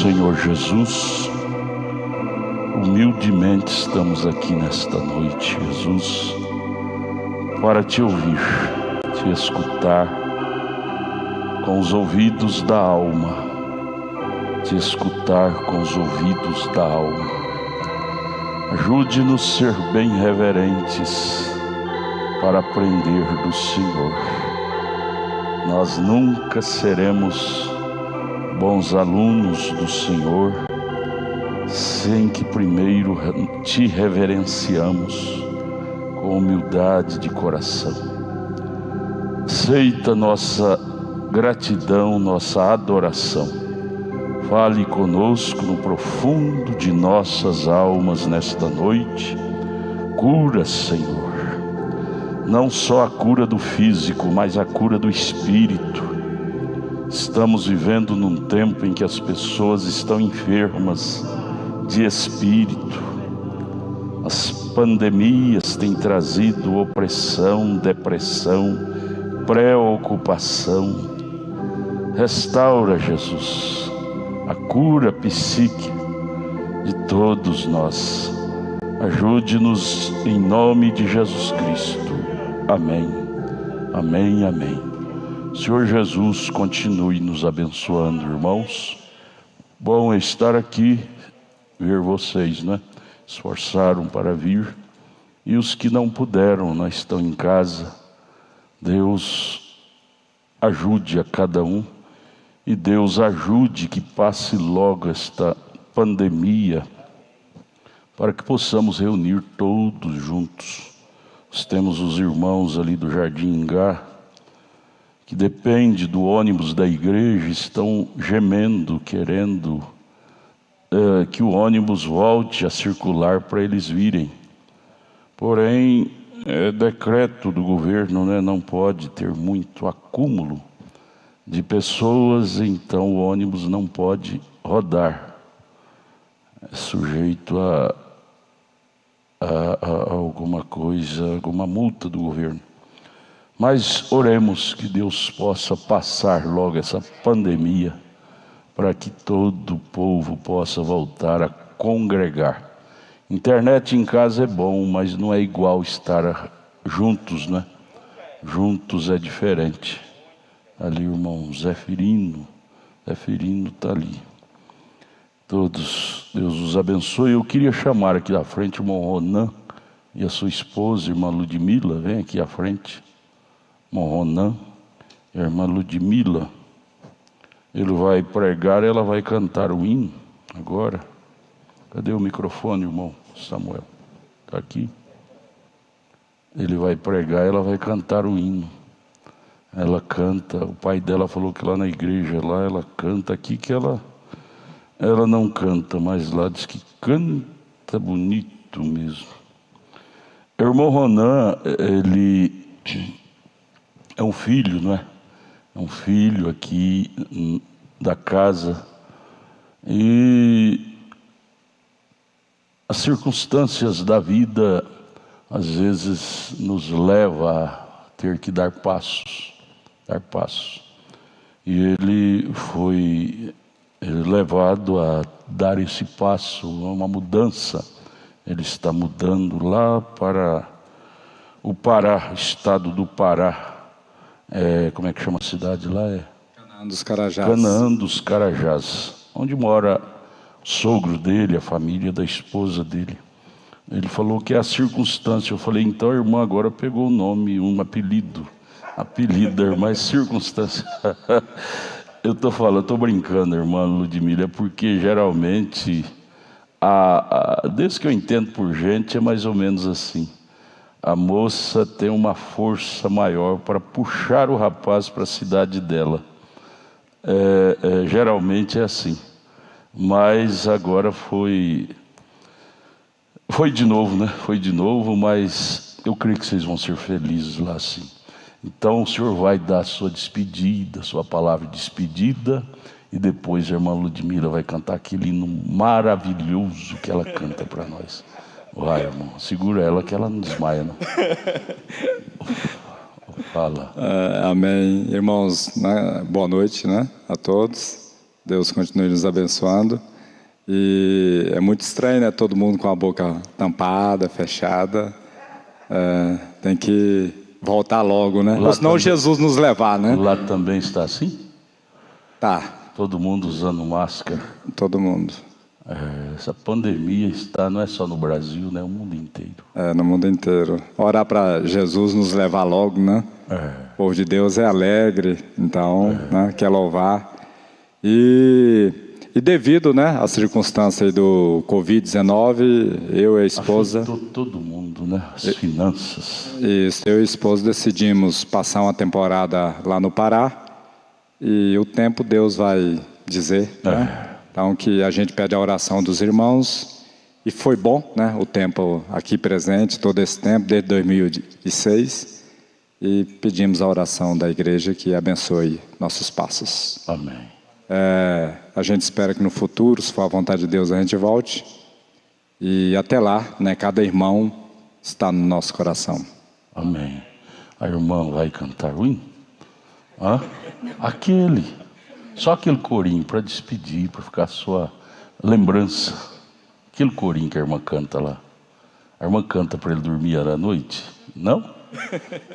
Senhor Jesus, humildemente estamos aqui nesta noite, Jesus, para te ouvir, te escutar com os ouvidos da alma, te escutar com os ouvidos da alma. Ajude-nos a ser bem reverentes para aprender do Senhor. Nós nunca seremos bons alunos do Senhor sem que primeiro te reverenciamos com humildade de coração. Aceita nossa gratidão, nossa adoração. Fale conosco no profundo de nossas almas nesta noite. Cura, Senhor, não só a cura do físico, mas a cura do espírito. Estamos vivendo num tempo em que as pessoas estão enfermas de espírito. As pandemias têm trazido opressão, depressão, preocupação. Restaura, Jesus, a cura psíquica de todos nós. Ajude-nos em nome de Jesus Cristo. Amém, amém, amém. Senhor Jesus, continue nos abençoando, irmãos. Bom estar aqui, ver vocês, né? Esforçaram para vir. E os que não puderam, né, estão em casa. Deus ajude a cada um. E Deus ajude que passe logo esta pandemia, para que possamos reunir todos juntos. Nós temos os irmãos ali do Jardim Ingá, que depende do ônibus da igreja, estão gemendo, querendo que o ônibus volte a circular para eles virem. Porém, é decreto do governo, né? Não pode ter muito acúmulo de pessoas, então o ônibus não pode rodar. É sujeito a alguma coisa, alguma multa do governo. Mas oremos que Deus possa passar logo essa pandemia, para que todo o povo possa voltar a congregar. Internet em casa é bom, mas não é igual estar juntos, né? Juntos é diferente. Ali o irmão Zefirino está ali. Todos, Deus os abençoe. Eu queria chamar aqui à frente o irmão Ronan e a sua esposa, irmã Ludmila. Vem aqui à frente. Irmão Ronan e a irmã Ludmila. Ele vai pregar, ela vai cantar o hino agora. Cadê o microfone, irmão Samuel? Está aqui. Ele vai pregar, ela vai cantar o hino. Ela canta, o pai dela falou que lá na igreja, lá ela canta, aqui que ela não canta, mas lá diz que canta bonito mesmo. O irmão Ronan, ele é um filho, não é? É um filho aqui da casa. E as circunstâncias da vida, às vezes, nos leva a ter que dar passos. E ele foi levado a dar esse passo, uma mudança. Ele está mudando lá para o Pará, estado do Pará. Como é que chama a cidade lá? Canaã dos Carajás. Canaã dos Carajás, onde mora o sogro dele, a família da esposa dele. Ele falou que é a circunstância. Eu falei, então a irmã agora pegou o nome, um apelido da irmã, é circunstância. Eu estou brincando, irmã Ludmila, é porque geralmente, desde que eu entendo por gente, é mais ou menos assim. A moça tem uma força maior para puxar o rapaz para a cidade dela. Geralmente é assim. Mas agora foi de novo, né? Foi de novo, mas eu creio que vocês vão ser felizes lá sim. Então o Senhor vai dar a sua despedida, sua palavra de despedida, e depois a irmã Ludmila vai cantar aquele hino maravilhoso que ela canta para nós. Vai, irmão, segura ela que ela não desmaia, não. Fala. Amém. Irmãos, né? Boa noite, né, a todos. Deus continue nos abençoando. E é muito estranho, né? Todo mundo com a boca tampada, fechada. Tem que voltar logo, né? Ou senão Jesus nos levar, né? Lá também está assim? Tá. Todo mundo usando máscara. Todo mundo. Essa pandemia não é só no Brasil, né? O mundo inteiro. No mundo inteiro. Orar para Jesus nos levar logo, né? O povo de Deus é alegre, então, né? Quer louvar. E devido, né, às circunstâncias do Covid-19, eu e a esposa... Afetou todo mundo, né? As finanças. Isso, eu e a esposa decidimos passar uma temporada lá no Pará. E o tempo Deus vai dizer, né? Então, que a gente pede a oração dos irmãos. E foi bom, né? O tempo aqui presente, todo esse tempo, desde 2006. E pedimos a oração da igreja que abençoe nossos passos. Amém. A gente espera que no futuro, se for a vontade de Deus, a gente volte. E até lá, né? Cada irmão está no nosso coração. Amém. A irmã vai cantar o hino? Aquele. Só aquele corinho para despedir, para ficar a sua lembrança. Aquele corinho que a irmã canta lá. A irmã canta para ele dormir à noite? Não?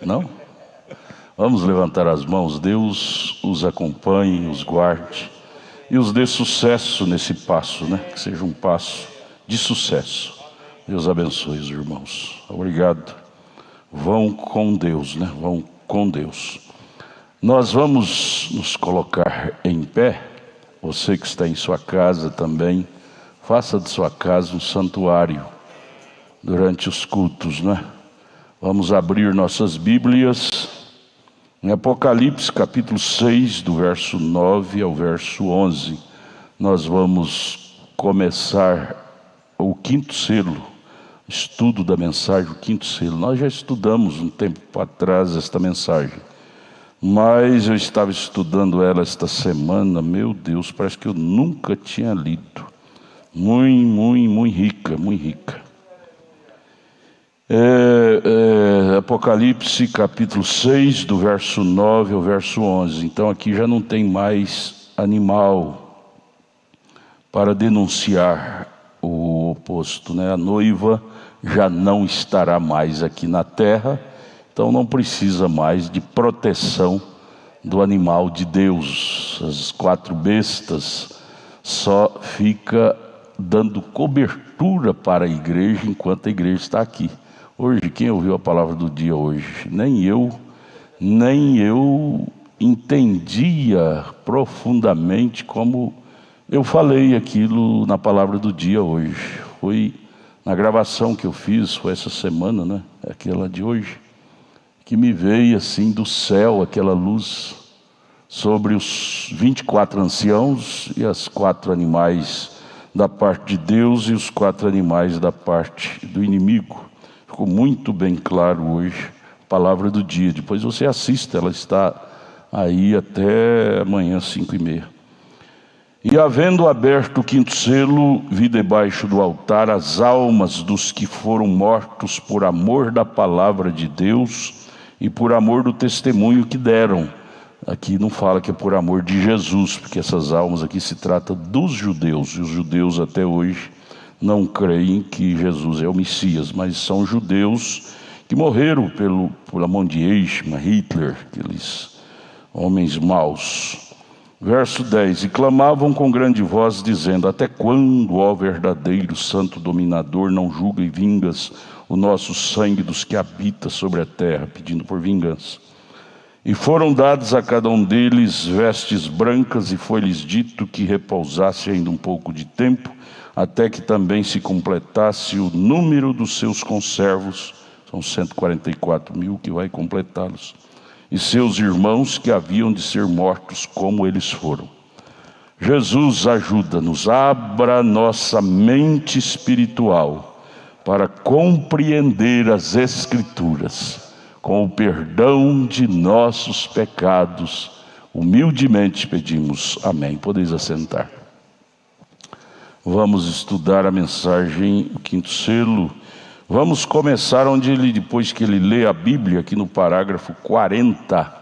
Não? Vamos levantar as mãos. Deus os acompanhe, os guarde e os dê sucesso nesse passo, né? Que seja um passo de sucesso. Deus abençoe os irmãos. Obrigado. Vão com Deus, né? Vão com Deus. Nós vamos nos colocar em pé. Você que está em sua casa também, faça de sua casa um santuário durante os cultos, né? Vamos abrir nossas Bíblias em Apocalipse capítulo 6, do verso 9 ao verso 11. Nós vamos começar o quinto selo, estudo da mensagem, o quinto selo. Nós já estudamos um tempo atrás esta mensagem, mas eu estava estudando ela esta semana. Meu Deus, parece que eu nunca tinha lido. Muito rica, muito rica. Apocalipse capítulo 6, do verso 9 ao verso 11. Então aqui já não tem mais animal para denunciar o oposto, né? A noiva já não estará mais aqui na terra, então não precisa mais de proteção do animal de Deus. As 4 bestas só fica dando cobertura para a igreja enquanto a igreja está aqui. Hoje, quem ouviu a palavra do dia hoje? Nem eu entendia profundamente como eu falei aquilo na palavra do dia hoje. Foi na gravação que eu fiz, foi essa semana, né? Aquela de hoje, que me veio assim do céu aquela luz sobre os 24 anciãos e as 4 animais da parte de Deus e os 4 animais da parte do inimigo. Ficou muito bem claro hoje a palavra do dia. Depois você assista, ela está aí até amanhã 5h30. E havendo aberto o quinto selo, vi debaixo do altar as almas dos que foram mortos por amor da palavra de Deus e por amor do testemunho que deram. Aqui não fala que é por amor de Jesus, porque essas almas aqui se trata dos judeus, e os judeus até hoje não creem que Jesus é o Messias, mas são judeus que morreram pela mão de Eichmann, Hitler, aqueles homens maus. Verso 10: E clamavam com grande voz, dizendo: Até quando, ó verdadeiro santo dominador, não julga e vingas o nosso sangue dos que habita sobre a terra, pedindo por vingança? E foram dados a cada um deles vestes brancas, e foi-lhes dito que repousasse ainda um pouco de tempo, até que também se completasse o número dos seus conservos. São 144.000 que vai completá-los. E seus irmãos que haviam de ser mortos como eles foram. Jesus, ajuda-nos, abra nossa mente espiritual para compreender as Escrituras, com o perdão de nossos pecados. Humildemente pedimos. Amém. Podeis assentar. Vamos estudar a mensagem, o quinto selo. Vamos começar onde ele, depois que ele lê a Bíblia, aqui no parágrafo 40,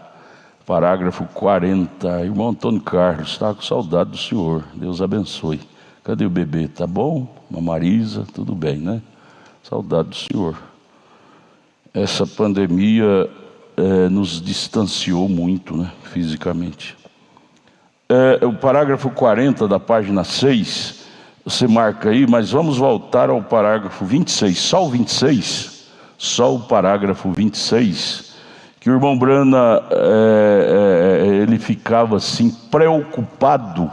parágrafo 40. Irmão Antônio Carlos, está com saudade do senhor, Deus abençoe. Cadê o bebê? Tá bom? Uma Marisa, tudo bem, né? Saudade do senhor. Essa pandemia nos distanciou muito, né, fisicamente. O parágrafo 40 da página 6, você marca aí, mas vamos voltar ao parágrafo 26, só o 26, só o parágrafo 26, que o irmão Brana, ele ficava assim preocupado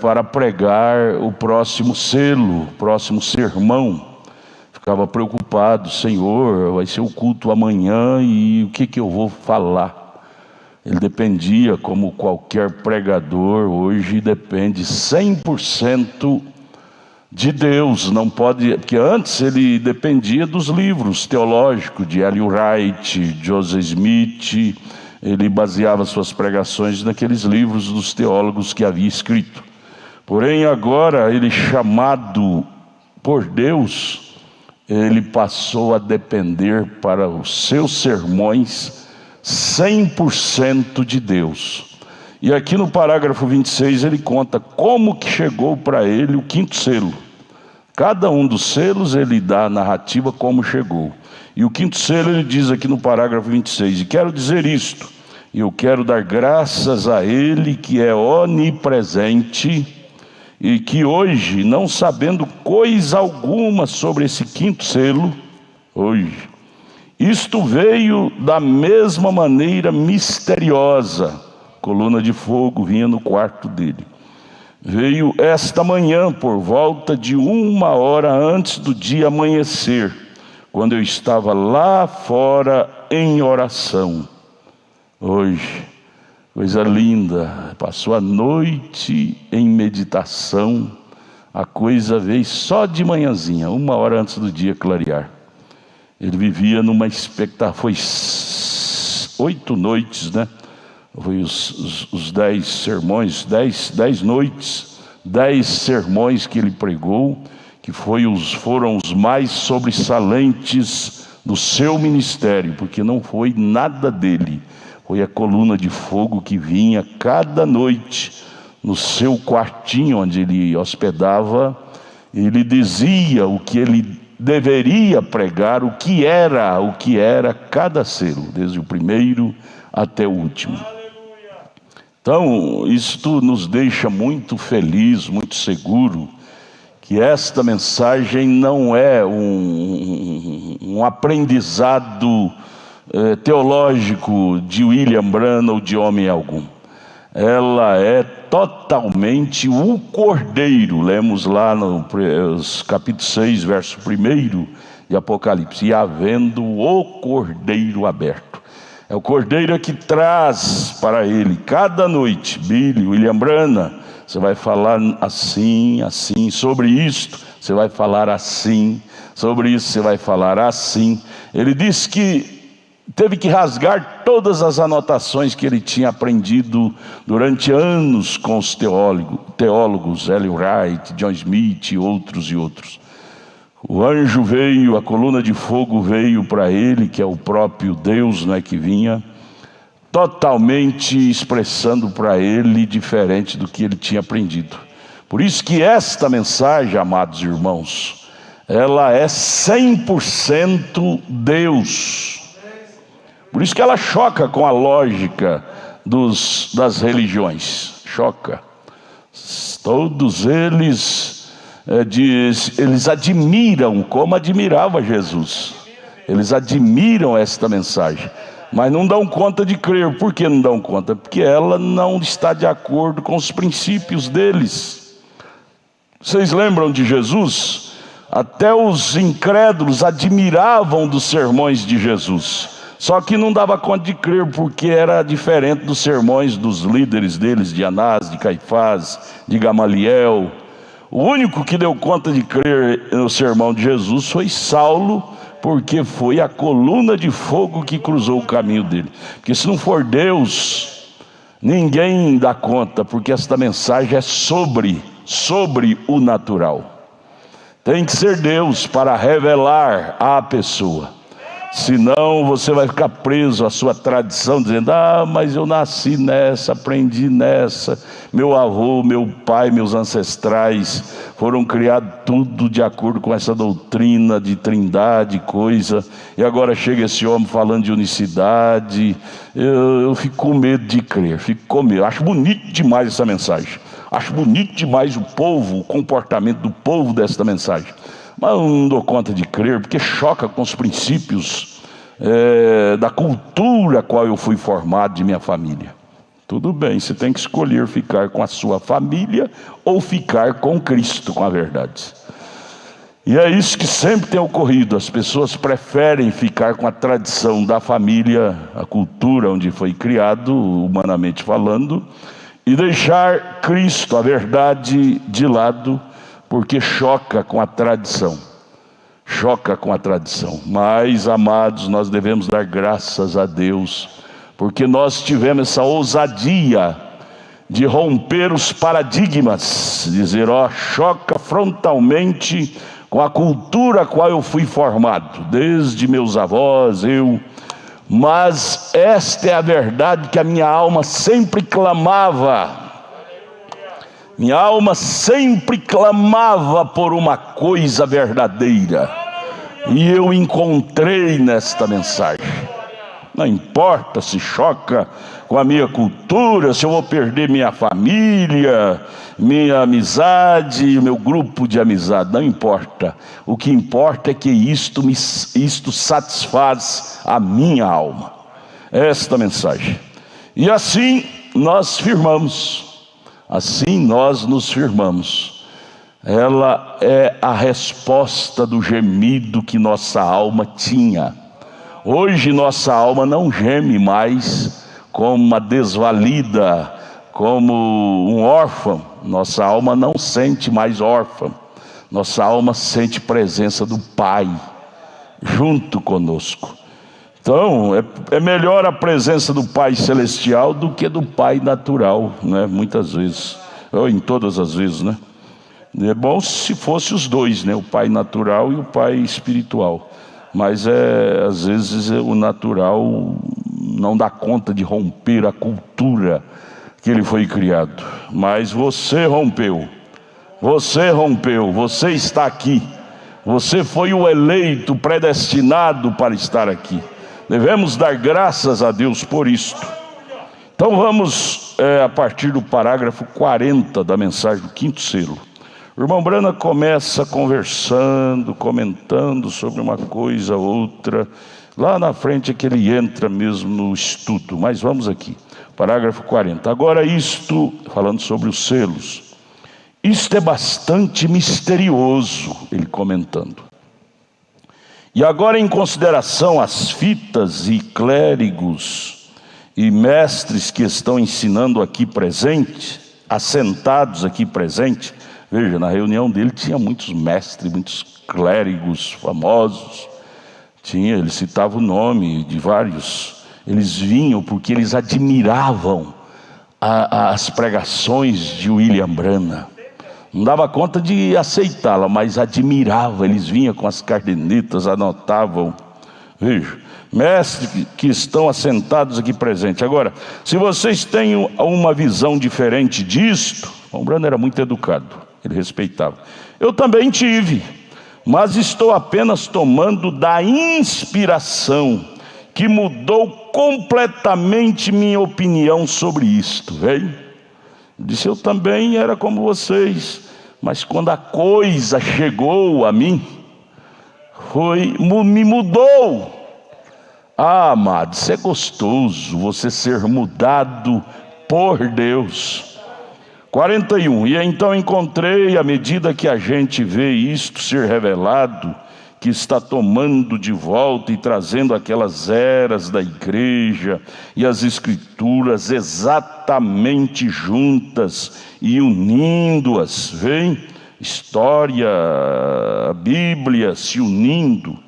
para pregar o próximo selo, o próximo sermão. Ficava preocupado, Senhor, vai ser o culto amanhã e o que eu vou falar? Ele dependia, como qualquer pregador hoje, depende 100% de Deus. Não pode, porque antes ele dependia dos livros teológicos de Ellen White, Joseph Smith. Ele baseava suas pregações naqueles livros dos teólogos que havia escrito. Porém, agora, ele chamado por Deus, ele passou a depender para os seus sermões 100% de Deus. E aqui no parágrafo 26 ele conta como que chegou para ele o quinto selo. Cada um dos selos ele dá a narrativa como chegou. E o quinto selo ele diz aqui no parágrafo 26, e quero dizer isto, e eu quero dar graças a ele que é onipresente e que hoje, não sabendo coisa alguma sobre esse quinto selo, hoje, isto veio da mesma maneira misteriosa, coluna de fogo vinha no quarto dele. Veio esta manhã por volta de 1h antes do dia amanhecer, quando eu estava lá fora em oração. Hoje, coisa linda, passou a noite em meditação, a coisa veio só de manhãzinha, 1h antes do dia clarear. Ele vivia numa expectativa, foi 8 noites, né? Foi os 10 sermões, 10 noites, 10 sermões que ele pregou, que foram os mais sobressalentes do seu ministério, porque não foi nada dele, foi a coluna de fogo que vinha cada noite no seu quartinho onde ele hospedava. Ele dizia o que ele deveria pregar, o que era cada selo, desde o primeiro até o último. Então, isto nos deixa muito feliz, muito seguro, que esta mensagem não é um aprendizado teológico de William Branham ou de homem algum. Ela é totalmente o Cordeiro. Lemos lá no capítulo 6, verso 1 de Apocalipse. E havendo o Cordeiro aberto. É o Cordeiro que traz para ele cada noite. Billy, William Branham, você vai falar assim, assim. Sobre isto, você vai falar assim. Sobre isso, você vai falar assim. Ele disse que teve que rasgar todas as anotações que ele tinha aprendido durante anos com os teólogos Ellen White, John Smith e outros. O anjo veio, a coluna de fogo veio para ele, que é o próprio Deus, né, que vinha, totalmente expressando para ele diferente do que ele tinha aprendido. Por isso que esta mensagem, amados irmãos, ela é 100% Deus. Por isso que ela choca com a lógica das religiões. Choca. Todos eles admiram, como admirava Jesus. Eles admiram esta mensagem, mas não dão conta de crer. Por que não dão conta? Porque ela não está de acordo com os princípios deles. Vocês lembram de Jesus? Até os incrédulos admiravam dos sermões de Jesus. Só que não dava conta de crer, porque era diferente dos sermões dos líderes deles, de Anás, de Caifás, de Gamaliel. O único que deu conta de crer no sermão de Jesus foi Saulo, porque foi a coluna de fogo que cruzou o caminho dele. Porque se não for Deus, ninguém dá conta, porque esta mensagem é sobre o natural. Tem que ser Deus para revelar à pessoa. Senão você vai ficar preso à sua tradição, dizendo: ah, mas eu nasci nessa, aprendi nessa, meu avô, meu pai, meus ancestrais foram criados tudo de acordo com essa doutrina de trindade, coisa, e agora chega esse homem falando de unicidade. Eu fico com medo de crer, fico com medo. Acho bonito demais essa mensagem, acho bonito demais o comportamento do povo desta mensagem, mas eu não dou conta de crer, porque choca com os princípios da cultura a qual eu fui formado, de minha família. Tudo bem, você tem que escolher ficar com a sua família ou ficar com Cristo, com a verdade. E é isso que sempre tem ocorrido. As pessoas preferem ficar com a tradição da família, a cultura onde foi criado, humanamente falando, e deixar Cristo, a verdade, de lado, porque choca com a tradição. Choca com a tradição. Mas, amados, nós devemos dar graças a Deus, porque nós tivemos essa ousadia de romper os paradigmas, dizer: ó, choca frontalmente com a cultura a qual eu fui formado, desde meus avós, mas esta é a verdade que a minha alma sempre clamava. Minha alma sempre clamava por uma coisa verdadeira, e eu encontrei nesta mensagem. Não importa se choca com a minha cultura, se eu vou perder minha família, minha amizade, meu grupo de amizade, não importa. O que importa é que isto satisfaz a minha alma. Esta mensagem. E assim nós firmamos. Assim nós nos firmamos. Ela é a resposta do gemido que nossa alma tinha. Hoje nossa alma não geme mais como uma desvalida, como um órfão. Nossa alma não sente mais órfã. Nossa alma sente presença do Pai junto conosco. Então, é melhor a presença do Pai Celestial do que do Pai natural, né? Muitas vezes, ou em todas as vezes, né? É bom se fosse os dois, né? O Pai natural e o Pai espiritual. Mas às vezes o natural não dá conta de romper a cultura que ele foi criado. Mas você rompeu, você está aqui. Você foi o eleito, predestinado para estar aqui. Devemos dar graças a Deus por isto. Então vamos a partir do parágrafo 40 da mensagem do quinto selo. O irmão Brana começa conversando, comentando sobre uma coisa ou outra. Lá na frente é que ele entra mesmo no estudo. Mas vamos aqui, parágrafo 40. Agora isto, falando sobre os selos. Isto é bastante misterioso, ele comentando. E agora, em consideração às fitas e clérigos e mestres que estão ensinando aqui presente, assentados aqui presente, veja, na reunião dele tinha muitos mestres, muitos clérigos famosos, ele citava o nome de vários. Eles vinham porque eles admiravam as pregações de William Branham. Não dava conta de aceitá-la, mas admirava. Eles vinham com as cadernetas, anotavam. Veja, mestres que estão assentados aqui presentes. Agora, se vocês têm uma visão diferente disto, o Branham era muito educado, ele respeitava. Eu também tive, mas estou apenas tomando da inspiração que mudou completamente minha opinião sobre isto. Veio? Disse: eu também era como vocês, mas quando a coisa chegou a mim, me mudou. Ah, amado, isso é gostoso, você ser mudado por Deus. 41. E então encontrei, à medida que a gente vê isto ser revelado, que está tomando de volta e trazendo aquelas eras da igreja e as escrituras exatamente juntas e unindo-as, vem? História, a Bíblia se unindo.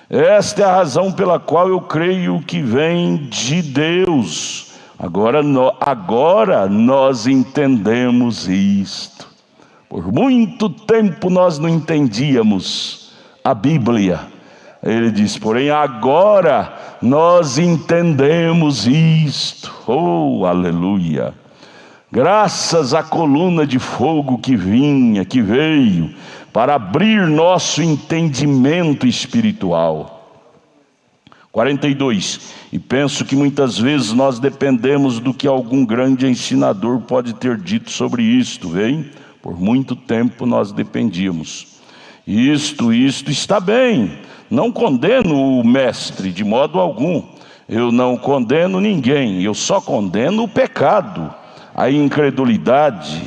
Esta é a razão pela qual eu creio que vem de Deus. Agora nós entendemos isto. Por muito tempo nós não entendíamos a Bíblia, Ele diz: porém agora nós entendemos isto. Oh, aleluia! Graças à coluna de fogo que veio para abrir nosso entendimento espiritual. 42. E penso que muitas vezes nós dependemos do que algum grande ensinador pode ter dito sobre isto, vem? Por muito tempo nós dependíamos. Isto está bem. Não condeno o mestre de modo algum. Eu não condeno ninguém. Eu só condeno o pecado, a incredulidade.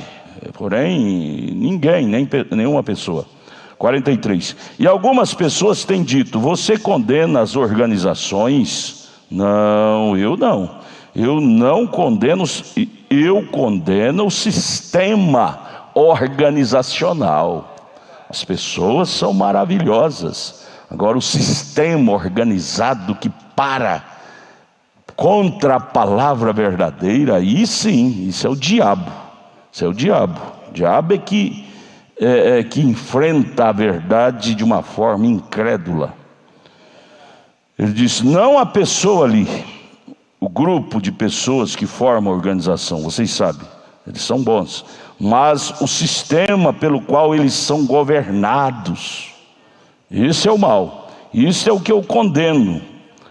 Porém, ninguém, nenhuma pessoa. 43. E algumas pessoas têm dito: você condena as organizações? Não, eu não. Eu não condeno, eu condeno o sistema organizacional. As pessoas são maravilhosas. Agora, o sistema organizado que contra a palavra verdadeira, aí sim, isso é o diabo. Isso é o diabo. O diabo é que enfrenta a verdade de uma forma incrédula. Ele diz: não a pessoa ali, o grupo de pessoas que formam a organização, vocês sabem, eles são bons, mas o sistema pelo qual eles são governados, isso é o mal. Isso é o que eu condeno.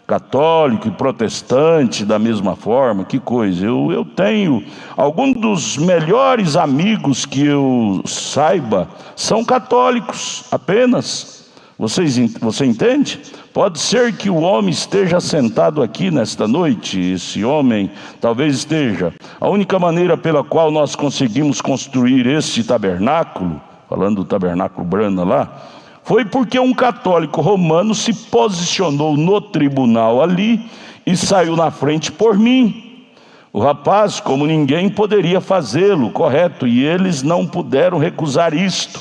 Católico e protestante da mesma forma, que coisa. Eu tenho alguns dos melhores amigos que eu saiba são católicos apenas. Você entende? Pode ser que o homem esteja sentado aqui nesta noite, esse homem talvez esteja. A única maneira pela qual nós conseguimos construir este tabernáculo, falando do tabernáculo Brana lá, foi porque um católico romano se posicionou no tribunal ali e saiu na frente por mim. O rapaz, como ninguém, poderia fazê-lo, correto, e eles não puderam recusar isto.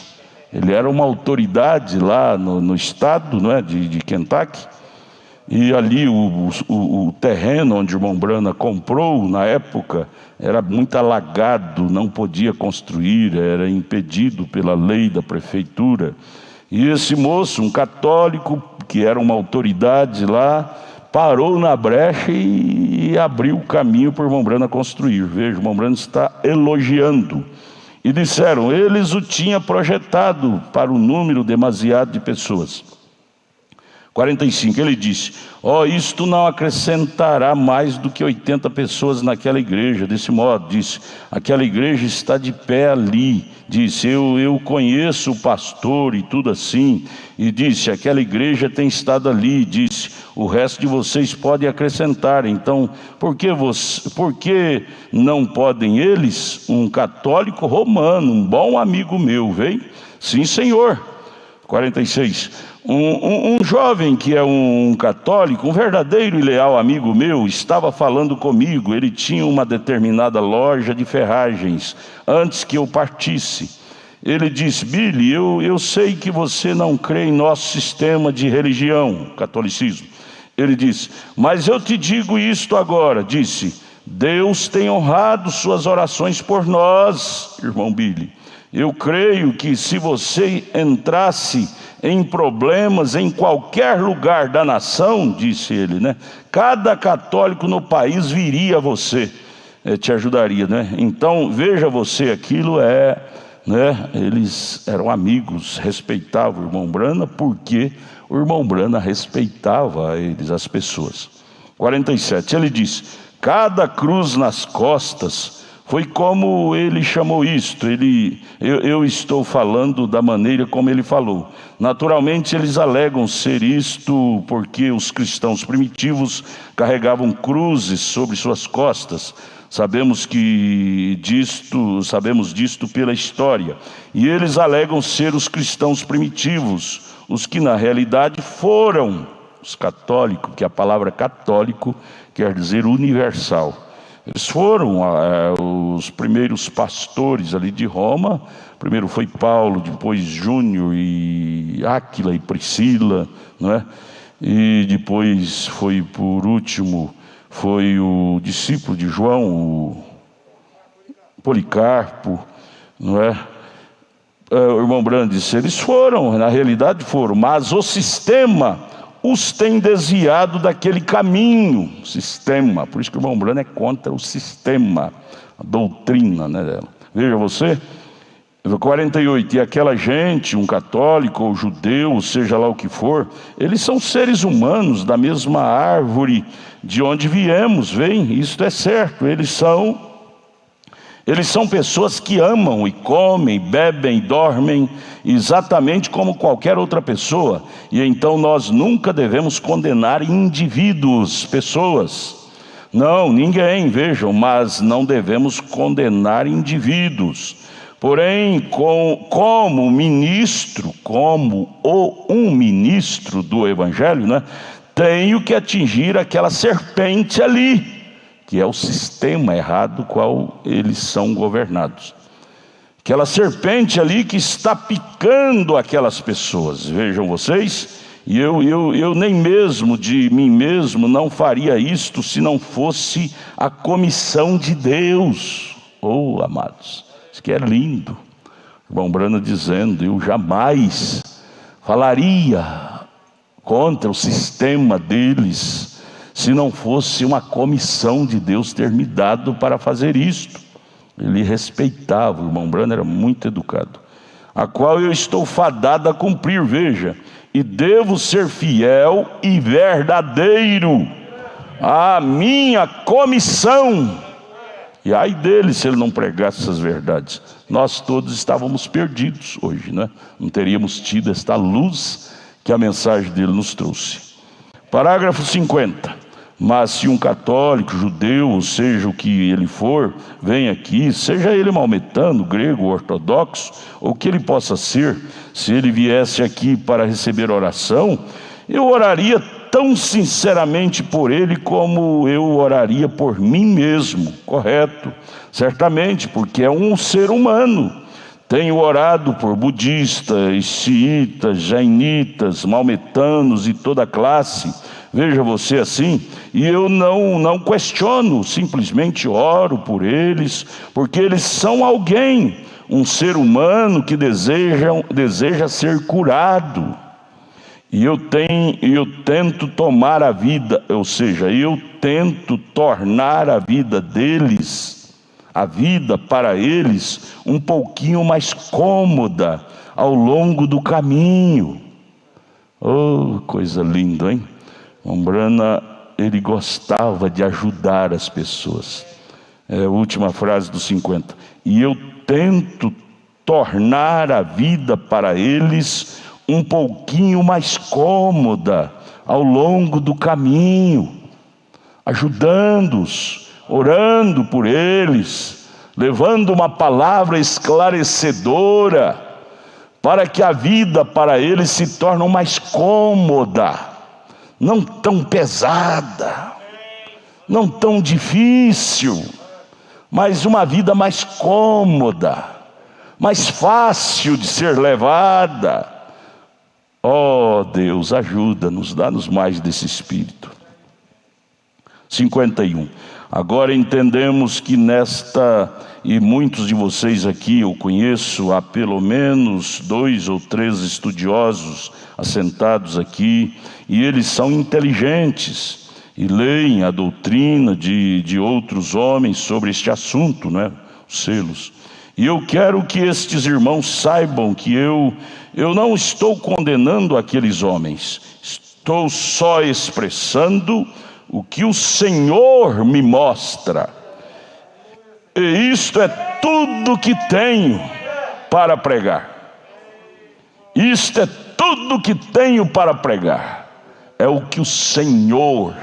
Ele era uma autoridade lá no estado, não é, de Kentucky, e ali o terreno onde o irmão Brana comprou na época era muito alagado, não podia construir, era impedido pela lei da prefeitura. E esse moço, um católico, que era uma autoridade lá, parou na brecha e abriu o caminho para o irmão Brana construir. Veja, o irmão Brana está elogiando. E disseram, eles o tinham projetado para um número demasiado de pessoas. 45, ele disse: isto não acrescentará mais do que 80 pessoas naquela igreja. Desse modo, disse, aquela igreja está de pé ali. Disse, eu conheço o pastor e tudo assim. E disse, aquela igreja tem estado ali. Disse, o resto de vocês podem acrescentar. Então, por que não podem eles? Um católico romano, um bom amigo meu, veio? Sim, senhor. 46. Um jovem que é um católico, um verdadeiro e leal amigo meu, estava falando comigo. Ele tinha uma determinada loja de ferragens antes que eu partisse. Ele disse, Billy, eu sei que você não crê em nosso sistema de religião, catolicismo. Ele disse, mas eu te digo isto agora. Disse, Deus tem honrado suas orações por nós, irmão Billy. Eu creio que se você entrasse em problemas em qualquer lugar da nação, disse ele, né? Cada católico no país viria a você, te ajudaria, né? Então, veja você, aquilo né? Eles eram amigos, respeitavam o irmão Brana, porque o irmão Brana respeitava eles, as pessoas. 47, ele disse, cada cruz nas costas. Foi como ele chamou isto. Eu estou falando da maneira como ele falou. Naturalmente eles alegam ser isto porque os cristãos primitivos carregavam cruzes sobre suas costas. Sabemos disto pela história. E eles alegam ser os cristãos primitivos, os que na realidade foram os católicos, que a palavra católico quer dizer universal. Eles foram os primeiros pastores ali de Roma. Primeiro foi Paulo, depois Júnior e Áquila e Priscila, não é? E depois foi, por último, foi o discípulo de João, o Policarpo, não é? O irmão Brana disse, eles foram, na realidade foram, mas o sistema os tem desviado daquele caminho, sistema. Por isso que o irmão Brano é contra o sistema, a doutrina, né, dela. Veja você, 48, e aquela gente, um católico ou judeu, seja lá o que for, eles são seres humanos da mesma árvore de onde viemos, vem, isso é certo, eles são pessoas que amam e comem, bebem, dormem, exatamente como qualquer outra pessoa. E então nós nunca devemos condenar indivíduos, pessoas. Não, ninguém, vejam, mas não devemos condenar indivíduos. Porém, como ministro, um ministro do Evangelho, né, tenho que atingir aquela serpente ali, que é o sistema errado qual eles são governados. Aquela serpente ali que está picando aquelas pessoas, vejam vocês, e eu nem mesmo de mim mesmo não faria isto se não fosse a comissão de Deus. Oh, amados, isso que é lindo. O irmão Brano dizendo, eu jamais falaria contra o sistema deles, se não fosse uma comissão de Deus ter me dado para fazer isto. Ele respeitava, o irmão Brano era muito educado, a qual eu estou fadado a cumprir, veja, e devo ser fiel e verdadeiro à minha comissão. E ai dele se ele não pregasse essas verdades, nós todos estávamos perdidos hoje, né? Não teríamos tido esta luz que a mensagem dele nos trouxe. Parágrafo 50. Mas se um católico, judeu, ou seja o que ele for, vem aqui, seja ele maometano, grego, ortodoxo, ou que ele possa ser, se ele viesse aqui para receber oração, eu oraria tão sinceramente por ele como eu oraria por mim mesmo, correto? Certamente, porque é um ser humano. Tenho orado por budistas, xiitas, jainitas, maometanos e toda classe. Veja você assim, e eu não questiono, simplesmente oro por eles, porque eles são alguém, um ser humano que deseja ser curado. E eu tento tomar a vida, ou seja, eu tento tornar a vida deles, a vida para eles, um pouquinho mais cômoda ao longo do caminho. Oh, coisa linda, hein? Brana, ele gostava de ajudar as pessoas. É a última frase dos 50. E eu tento tornar a vida para eles um pouquinho mais cômoda ao longo do caminho, ajudando-os, orando por eles, levando uma palavra esclarecedora, para que a vida para eles se torne mais cômoda, não tão pesada, não tão difícil, mas uma vida mais cômoda, mais fácil de ser levada. Oh Deus, ajuda-nos, dá-nos mais desse espírito. 51. Agora entendemos que e muitos de vocês aqui eu conheço, há pelo menos 2 ou 3 estudiosos assentados aqui, e eles são inteligentes e leem a doutrina de outros homens sobre este assunto, né? Os selos. E eu quero que estes irmãos saibam que eu não estou condenando aqueles homens, estou só expressando o que o Senhor me mostra. E isto é tudo que tenho para pregar. Isto é tudo que tenho para pregar. É o que o Senhor,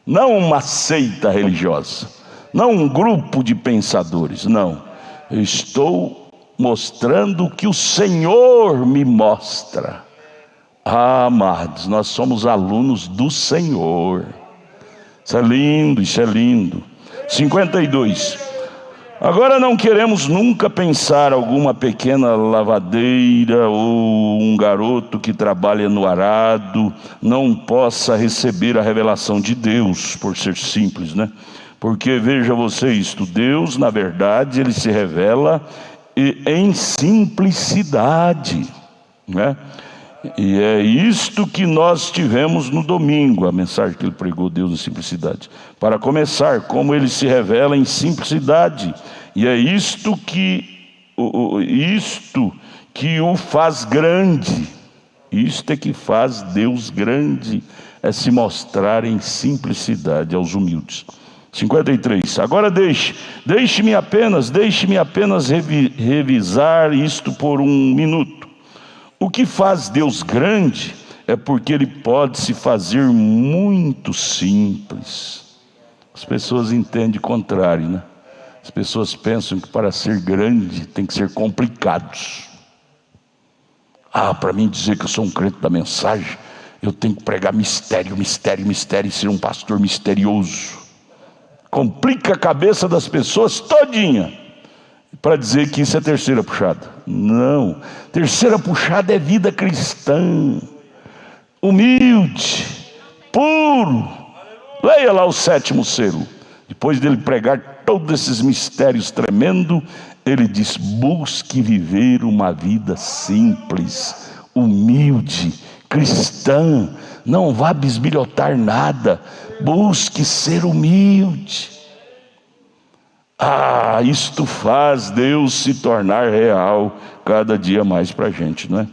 não uma seita religiosa, não um grupo de pensadores, não. Eu estou mostrando o que o Senhor me mostra. Ah, amados, nós somos alunos do Senhor. Isso é lindo, isso é lindo. 52. Agora não queremos nunca pensar alguma pequena lavadeira ou um garoto que trabalha no arado não possa receber a revelação de Deus, por ser simples, né? Porque veja você isto, Deus na verdade ele se revela em simplicidade, né? E é isto que nós tivemos no domingo, a mensagem que ele pregou, Deus em simplicidade. Para começar, como ele se revela em simplicidade. E é isto que o faz grande. Isto é que faz Deus grande, é se mostrar em simplicidade aos humildes. 53. Agora deixe-me apenas revisar isto por um minuto. O que faz Deus grande é porque Ele pode se fazer muito simples. As pessoas entendem o contrário, né? As pessoas pensam que para ser grande tem que ser complicados. Para mim dizer que eu sou um crente da mensagem, eu tenho que pregar mistério e ser um pastor misterioso. Complica a cabeça das pessoas todinha para dizer que isso é terceira puxada. Não, terceira puxada é vida cristã, humilde, puro. Leia lá o 7º selo. Depois dele pregar todos esses mistérios tremendos, ele diz: busque viver uma vida simples, humilde, cristã. Não vá bisbilhotar nada, busque ser humilde. Isto faz Deus se tornar real cada dia mais para a gente, não é?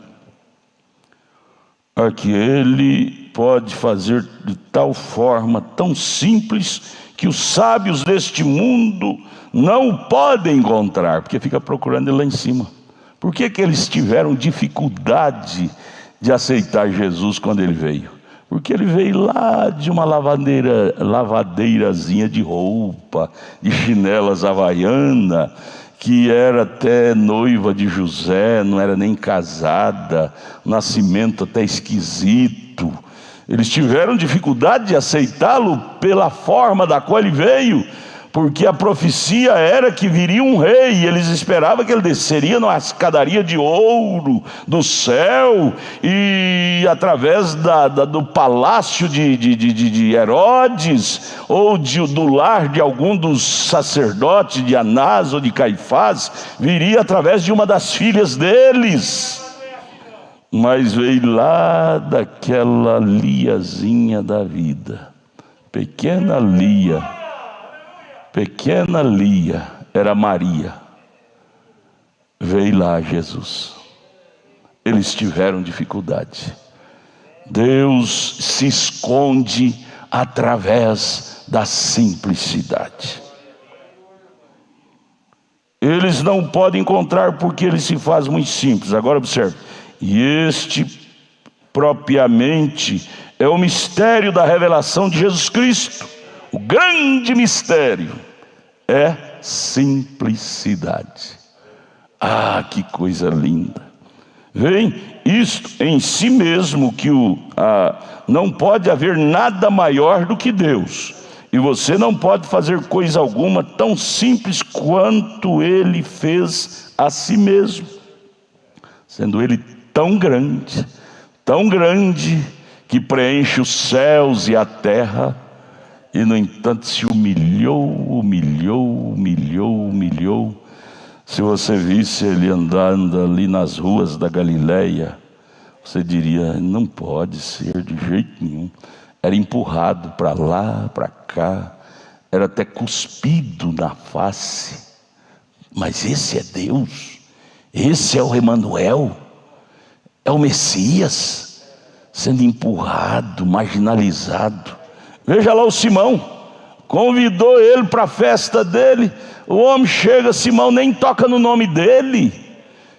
Que Ele pode fazer de tal forma, tão simples, que os sábios deste mundo não o podem encontrar, porque fica procurando ele lá em cima. Por que eles tiveram dificuldade de aceitar Jesus quando Ele veio? Porque Ele veio lá de uma lavadeirazinha de roupa, de chinelas havaiana, que era até noiva de José, não era nem casada, nascimento até esquisito. Eles tiveram dificuldade de aceitá-lo pela forma da qual Ele veio, porque a profecia era que viria um rei, e eles esperavam que ele desceria numa escadaria de ouro do céu, e através do palácio de Herodes, ou do lar de algum dos sacerdotes, de Anás ou de Caifás, viria através de uma das filhas deles. Mas veio lá daquela Liazinha da vida, pequena Lia, era Maria. Veio lá Jesus. Eles tiveram dificuldade. Deus se esconde através da simplicidade. Eles não podem encontrar porque Ele se faz muito simples. Agora observe. E este propriamente é o mistério da revelação de Jesus Cristo. O grande mistério é simplicidade. Que coisa linda. Vem, isto em si mesmo, que não pode haver nada maior do que Deus. E você não pode fazer coisa alguma tão simples quanto Ele fez a si mesmo, sendo Ele tão grande, que preenche os céus e a terra. E no entanto se humilhou. Se você visse Ele andando ali nas ruas da Galileia, você diria: não pode ser de jeito nenhum. Era empurrado para lá, para cá, era até cuspido na face. Mas esse é Deus, esse é o Emanuel, é o Messias, sendo empurrado, marginalizado. Veja lá o Simão, convidou ele para a festa dele. O homem chega, Simão nem toca no nome dele.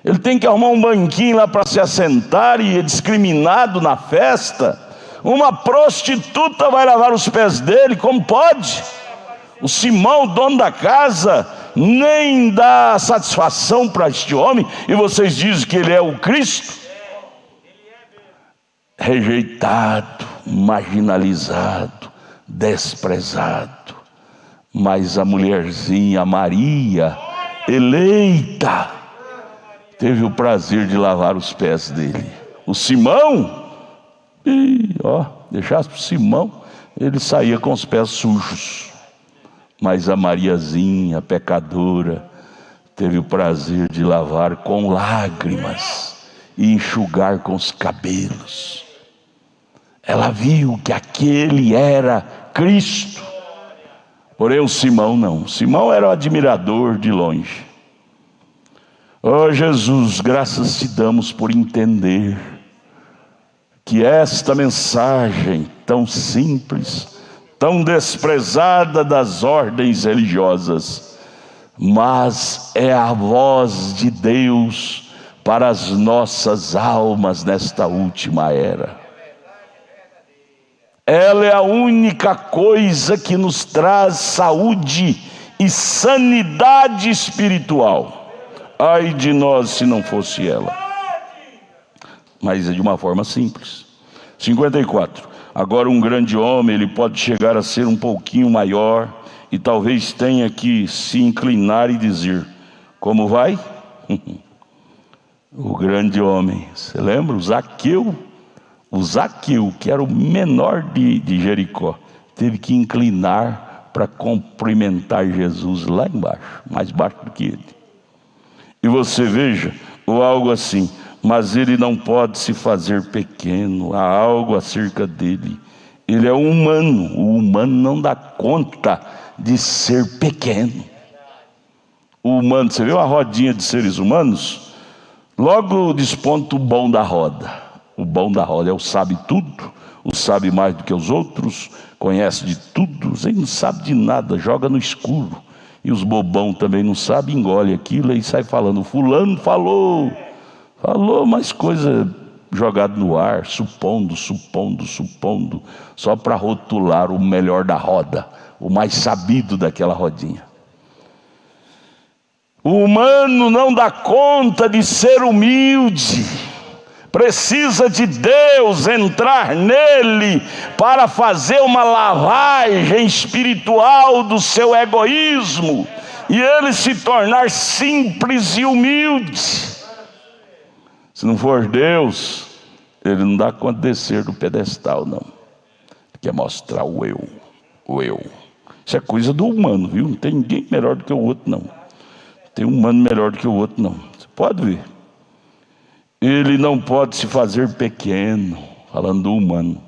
Ele tem que arrumar um banquinho lá para se assentar, e é discriminado na festa. Uma prostituta vai lavar os pés dele, como pode? O Simão, o dono da casa, nem dá satisfação para este homem, e vocês dizem que ele é o Cristo? Rejeitado, marginalizado, desprezado. Mas a mulherzinha, a Maria, eleita, teve o prazer de lavar os pés dele. O Simão, deixasse para o Simão, ele saía com os pés sujos. Mas a Mariazinha, pecadora, teve o prazer de lavar com lágrimas. e enxugar com os cabelos. Ela viu que aquele era Cristo. Porém o Simão não. Simão era o admirador de longe. Oh Jesus, graças te damos por entender que esta mensagem tão simples, tão desprezada das ordens religiosas, mas é a voz de Deus para as nossas almas nesta última era. Ela é a única coisa que nos traz saúde e sanidade espiritual. Ai de nós se não fosse ela. Mas é de uma forma simples. 54. Agora um grande homem, ele pode chegar a ser um pouquinho maior e talvez tenha que se inclinar e dizer: como vai? O grande homem, você lembra? O Zaqueu, que era o menor de Jericó, teve que inclinar para cumprimentar Jesus lá embaixo, mais baixo do que ele. E você veja, ou algo assim: mas ele não pode se fazer pequeno. Há algo acerca dele. Ele é humano. O humano não dá conta de ser pequeno. O humano, você viu a rodinha de seres humanos? Logo desponta o bom da roda. O bom da roda é o sabe tudo, o sabe mais do que os outros, conhece de tudo, ele não sabe de nada, joga no escuro. E os bobão também não sabem, engole aquilo e sai falando: fulano falou mais coisa jogada no ar, supondo, só para rotular o melhor da roda, o mais sabido daquela rodinha. O humano não dá conta de ser humilde, precisa de Deus entrar nele para fazer uma lavagem espiritual do seu egoísmo e ele se tornar simples e humilde. Se não for Deus, ele não dá conta de descer do pedestal, não. Ele quer mostrar o eu. Isso é coisa do humano, viu? Não tem ninguém melhor do que o outro, não. Não tem um humano melhor do que o outro, não. Você pode ver. Ele não pode se fazer pequeno, falando do humano.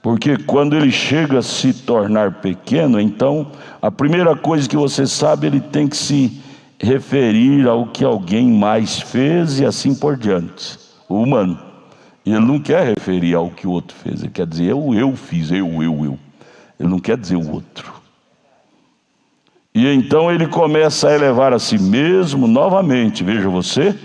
Porque quando ele chega a se tornar pequeno, então a primeira coisa que você sabe, ele tem que se referir ao que alguém mais fez e assim por diante. O humano. Ele não quer referir ao que o outro fez. Ele quer dizer: eu fiz, eu. Ele não quer dizer o outro. E então ele começa a elevar a si mesmo novamente. Veja você.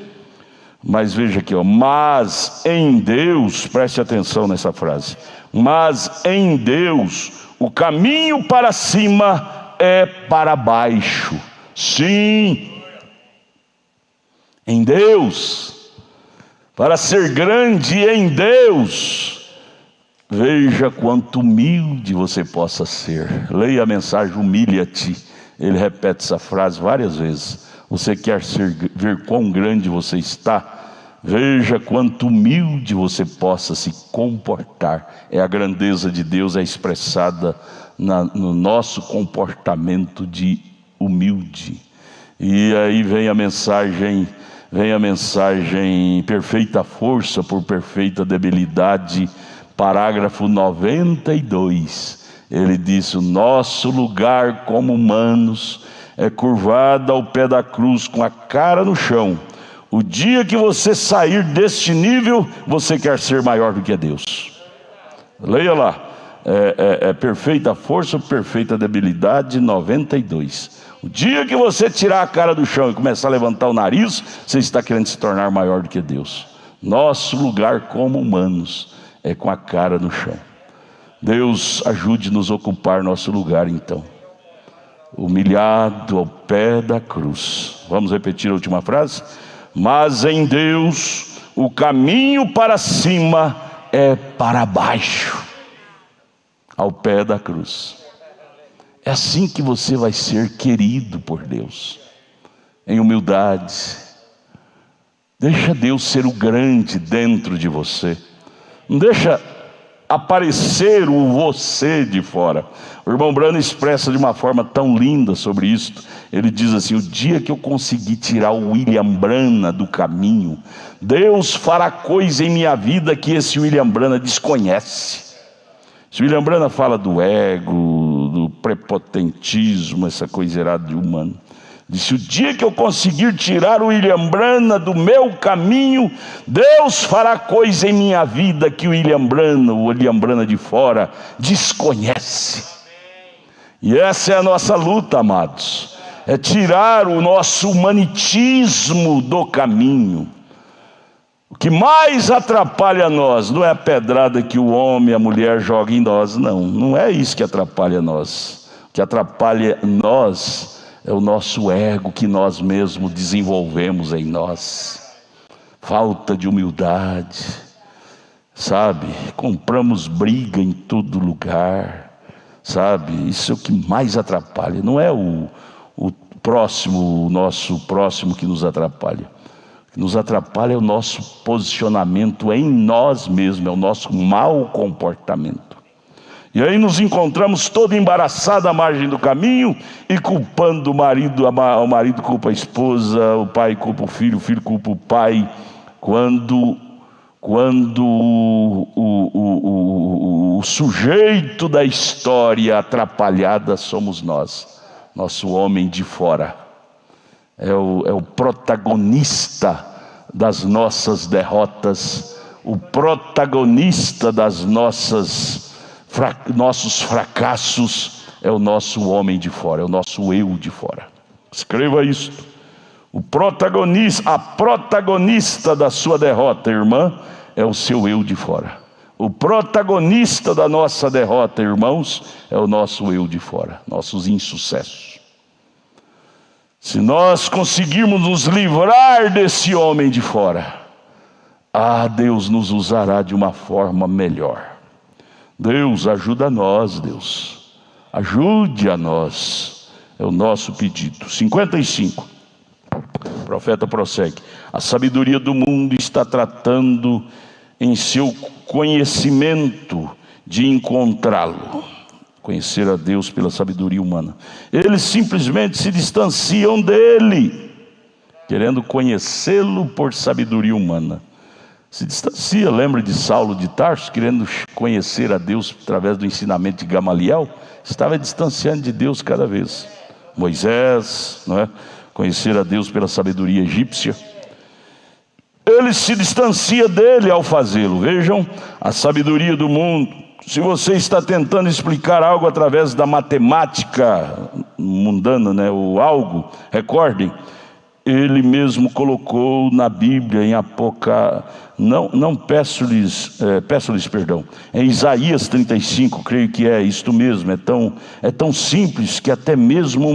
Mas veja aqui, ó. Mas em Deus, preste atenção nessa frase. Mas em Deus, o caminho para cima é para baixo. Sim, em Deus, para ser grande em Deus. Veja quanto humilde você possa ser. Leia a mensagem Humilha-te. Ele repete essa frase várias vezes. Você quer ver quão grande você está? Veja quanto humilde você possa se comportar. É a grandeza de Deus é expressada no nosso comportamento de humilde. E aí vem a mensagem perfeita força por perfeita debilidade, parágrafo 92. Ele disse: o nosso lugar como humanos é curvado ao pé da cruz, com a cara no chão. O dia que você sair deste nível, você quer ser maior do que Deus. Leia lá. Perfeita força, perfeita debilidade, 92. O dia que você tirar a cara do chão e começar a levantar o nariz, você está querendo se tornar maior do que Deus. Nosso lugar como humanos é com a cara no chão. Deus ajude-nos a ocupar nosso lugar então. Humilhado ao pé da cruz. Vamos repetir a última frase? Mas em Deus o caminho para cima é para baixo, ao pé da cruz. É assim que você vai ser querido por Deus, em humildade. Deixa Deus ser o grande dentro de você. Não deixa aparecer o você de fora. O irmão Branham expressa de uma forma tão linda sobre isso. Ele diz assim: o dia que eu conseguir tirar o William Branham do caminho, Deus fará coisa em minha vida que esse William Branham desconhece. Esse William Branham fala do ego, do prepotentismo, essa coisa errada de humano. Disse: o dia que eu conseguir tirar o William Branham do meu caminho, Deus fará coisa em minha vida que o William Branham de fora desconhece. E essa é a nossa luta, amados, é tirar o nosso humanitismo do caminho. O que mais atrapalha nós não é a pedrada que o homem e a mulher jogam em nós, não é isso que atrapalha nós. O que atrapalha nós é o nosso ego que nós mesmos desenvolvemos em nós. Falta de humildade, sabe? Compramos briga em todo lugar, sabe? Isso é o que mais atrapalha. Não é o próximo, o nosso próximo que nos atrapalha. O que nos atrapalha é o nosso posicionamento em nós mesmos, é o nosso mau comportamento. E aí nos encontramos todo embaraçados à margem do caminho e culpando o marido culpa a esposa, o pai culpa o filho culpa o pai, quando o sujeito da história atrapalhada somos nós, nosso homem de fora, é o protagonista das nossas derrotas, o protagonista das nossos fracassos, é o nosso homem de fora, é o nosso eu de fora. Escreva isso. A protagonista da sua derrota, irmã, é o seu eu de fora. O protagonista da nossa derrota, irmãos, é o nosso eu de fora, nossos insucessos. Se nós conseguirmos nos livrar desse homem de fora, Deus nos usará de uma forma melhor. Deus, ajuda nós, Deus. Ajude a nós. É o nosso pedido. 55. O profeta prossegue: a sabedoria do mundo está tratando em seu conhecimento de encontrá-lo. Conhecer a Deus pela sabedoria humana. Eles simplesmente se distanciam dele, querendo conhecê-lo por sabedoria humana. Se distancia, lembra de Saulo de Tarso, querendo conhecer a Deus através do ensinamento de Gamaliel? Estava distanciando de Deus cada vez. Moisés, não é? Conhecer a Deus pela sabedoria egípcia. Ele se distancia dele ao fazê-lo. Vejam a sabedoria do mundo. Se você está tentando explicar algo através da matemática mundana, né, ou algo, recordem, ele mesmo colocou na Bíblia em peço-lhes perdão, em Isaías 35, creio que é isto mesmo, é tão simples que até mesmo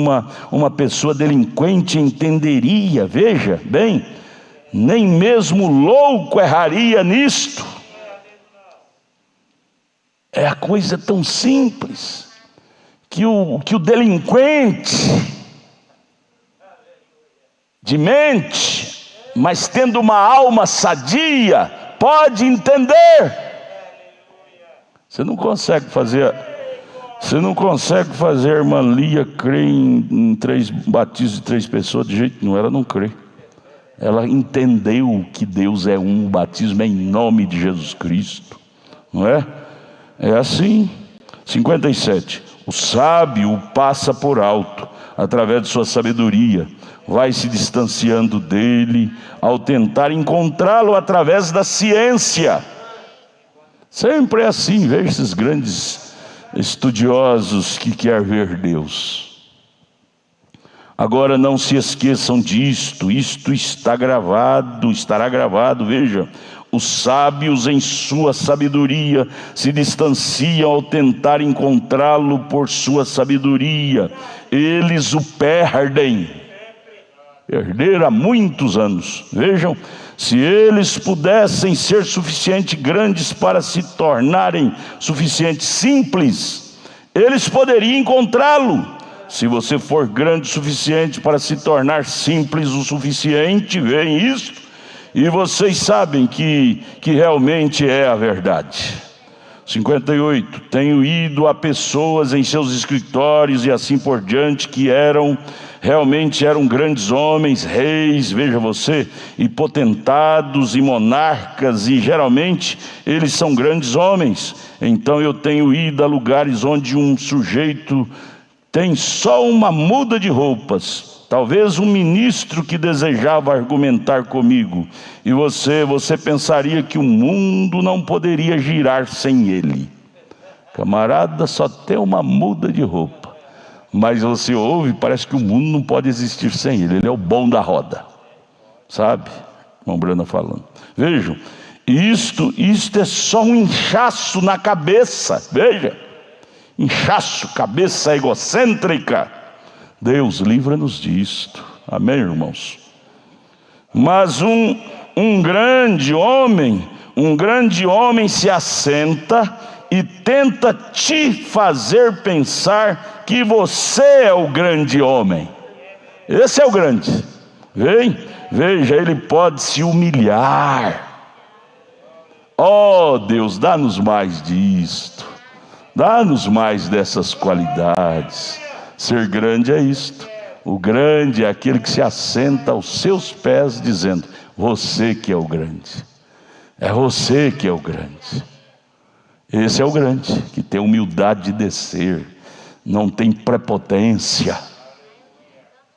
uma pessoa delinquente entenderia. Veja bem, nem mesmo louco erraria nisto. É a coisa tão simples que o delinquente de mente, mas tendo uma alma sadia, pode entender. Você não consegue fazer a irmã Lia crer em 3 batismos de 3 pessoas de jeito nenhum. Ela não crê. Ela entendeu que Deus é um, o batismo é em nome de Jesus Cristo, não é? É assim. 57. O sábio o passa por alto através de sua sabedoria, vai se distanciando dele ao tentar encontrá-lo através da ciência. Sempre é assim. Veja esses grandes estudiosos que querem ver Deus. Agora não se esqueçam disto, isto estará gravado, veja. Os sábios em sua sabedoria se distanciam ao tentar encontrá-lo por sua sabedoria. Eles o perdem. Perderam há muitos anos. Vejam, se eles pudessem ser suficiente grandes para se tornarem suficiente simples, eles poderiam encontrá-lo. Se você for grande o suficiente para se tornar simples o suficiente, veem isso, e vocês sabem que realmente é a verdade. 58. Tenho ido a pessoas em seus escritórios e assim por diante que realmente eram grandes homens, reis, veja você, e potentados e monarcas, e geralmente eles são grandes homens. Então eu tenho ido a lugares onde um sujeito tem só uma muda de roupas, talvez um ministro que desejava argumentar comigo, e você pensaria que o mundo não poderia girar sem ele. Camarada só tem uma muda de roupa, mas você ouve, parece que o mundo não pode existir sem ele. Ele é o bom da roda, sabe? Irmão Brana falando. Vejam, isto é só um inchaço na cabeça. Veja, inchaço, cabeça egocêntrica. Deus livra-nos disto. Amém, irmãos? Mas um grande homem se assenta e tenta te fazer pensar que você é o grande homem. Esse é o grande. Veja, ele pode se humilhar. Oh Deus, dá-nos mais disto. Dá-nos mais dessas qualidades. Ser grande é isto. O grande é aquele que se assenta aos seus pés dizendo: você que é o grande. É você que é o grande. Esse é o grande, que tem humildade de descer, não tem prepotência,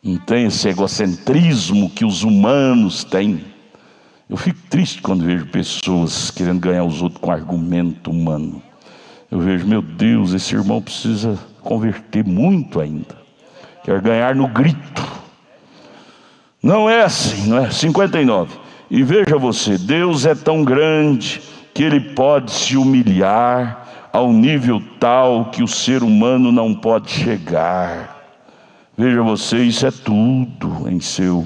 não tem esse egocentrismo que os humanos têm. Eu fico triste quando vejo pessoas querendo ganhar os outros com argumento humano. Eu vejo, meu Deus, esse irmão precisa converter muito ainda, quer ganhar no grito. Não é assim, não é? 59. E veja você, Deus é tão grande que Ele pode se humilhar ao nível tal que o ser humano não pode chegar. Veja você, isso é tudo em seu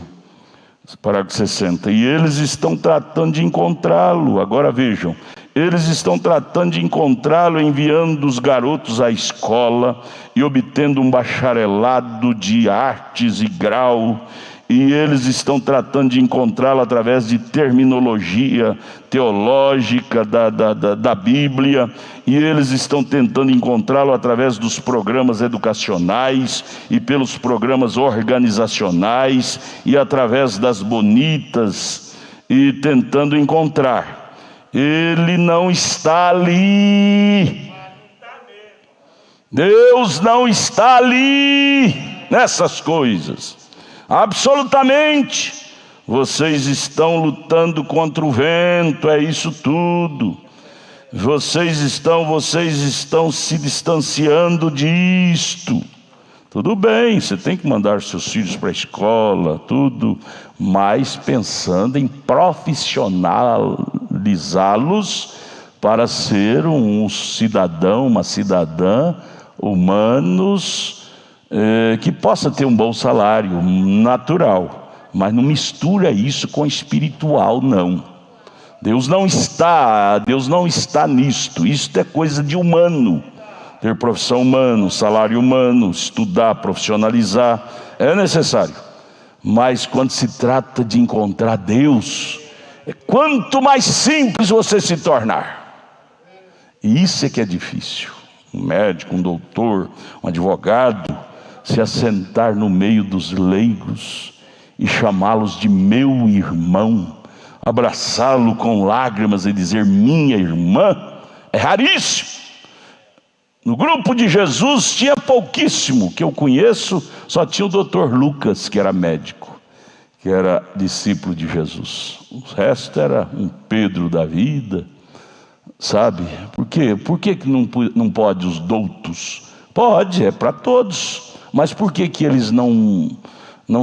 parágrafo 60. E eles estão tratando de encontrá-lo. Agora vejam, eles estão tratando de encontrá-lo enviando os garotos à escola e obtendo um bacharelado de artes e grau. E eles estão tratando de encontrá-lo através de terminologia teológica da Bíblia. E eles estão tentando encontrá-lo através dos programas educacionais e pelos programas organizacionais e através das bonitas, e tentando encontrar. Ele não está ali. Deus não está ali nessas coisas. Absolutamente. Vocês estão lutando contra o vento, é isso tudo. Vocês estão se distanciando disto. Tudo bem, você tem que mandar seus filhos para a escola, tudo, mas pensando em profissionalizá-los para ser um cidadão, uma cidadã humanos, que possa ter um bom salário natural, mas não mistura isso com espiritual, não. Deus não está nisto. Isto é coisa de humano. Ter profissão humana, salário humano, estudar, profissionalizar, é necessário. Mas quando se trata de encontrar Deus, quanto mais simples você se tornar. E isso é que é difícil. Um médico, um doutor, um advogado, se assentar no meio dos leigos e chamá-los de meu irmão, abraçá-lo com lágrimas e dizer minha irmã, é raríssimo. No grupo de Jesus tinha pouquíssimo, que eu conheço, só tinha o doutor Lucas, que era médico, que era discípulo de Jesus. O resto era um Pedro da vida, sabe? Por quê? Por que não pode os doutos? Pode, é para todos. Mas por que eles não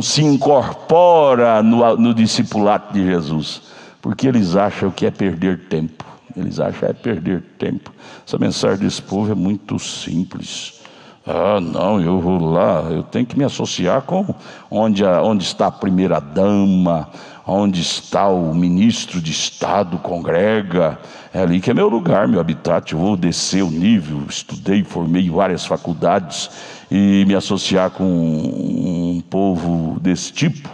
se incorporam no discipulado de Jesus? Porque eles acham que é perder tempo. Eles acham que é perder tempo. Essa mensagem desse povo é muito simples. Ah, não, eu vou lá, eu tenho que me associar com onde está a primeira dama, onde está o ministro de Estado, congrega. É ali que é meu lugar, meu habitat. Eu vou descer o nível, estudei, formei várias faculdades, e me associar com um povo desse tipo,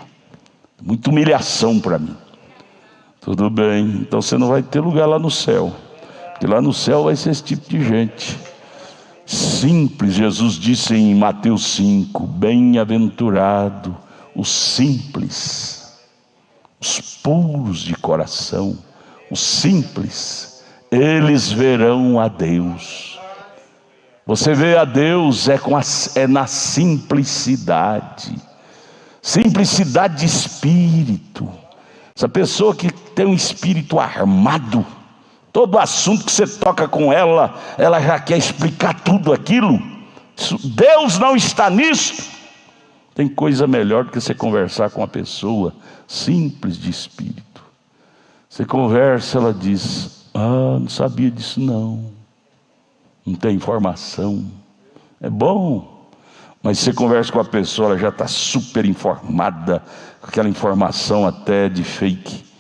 muita humilhação para mim. Tudo bem, então você não vai ter lugar lá no céu. que lá no céu vai ser esse tipo de gente. Simples, Jesus disse em Mateus 5, bem-aventurado os simples, os puros de coração, os simples, eles verão a Deus. Você vê a Deus é na simplicidade, simplicidade de espírito. Essa pessoa que tem um espírito armado, todo assunto que você toca com ela, ela já quer explicar tudo aquilo. Deus não está nisso. Tem coisa melhor do que você conversar com uma pessoa simples de espírito. Você conversa, ela diz: ah, não sabia disso não. Não tem informação. É bom. Mas você conversa com a pessoa, ela já está super informada, com aquela informação até de fake.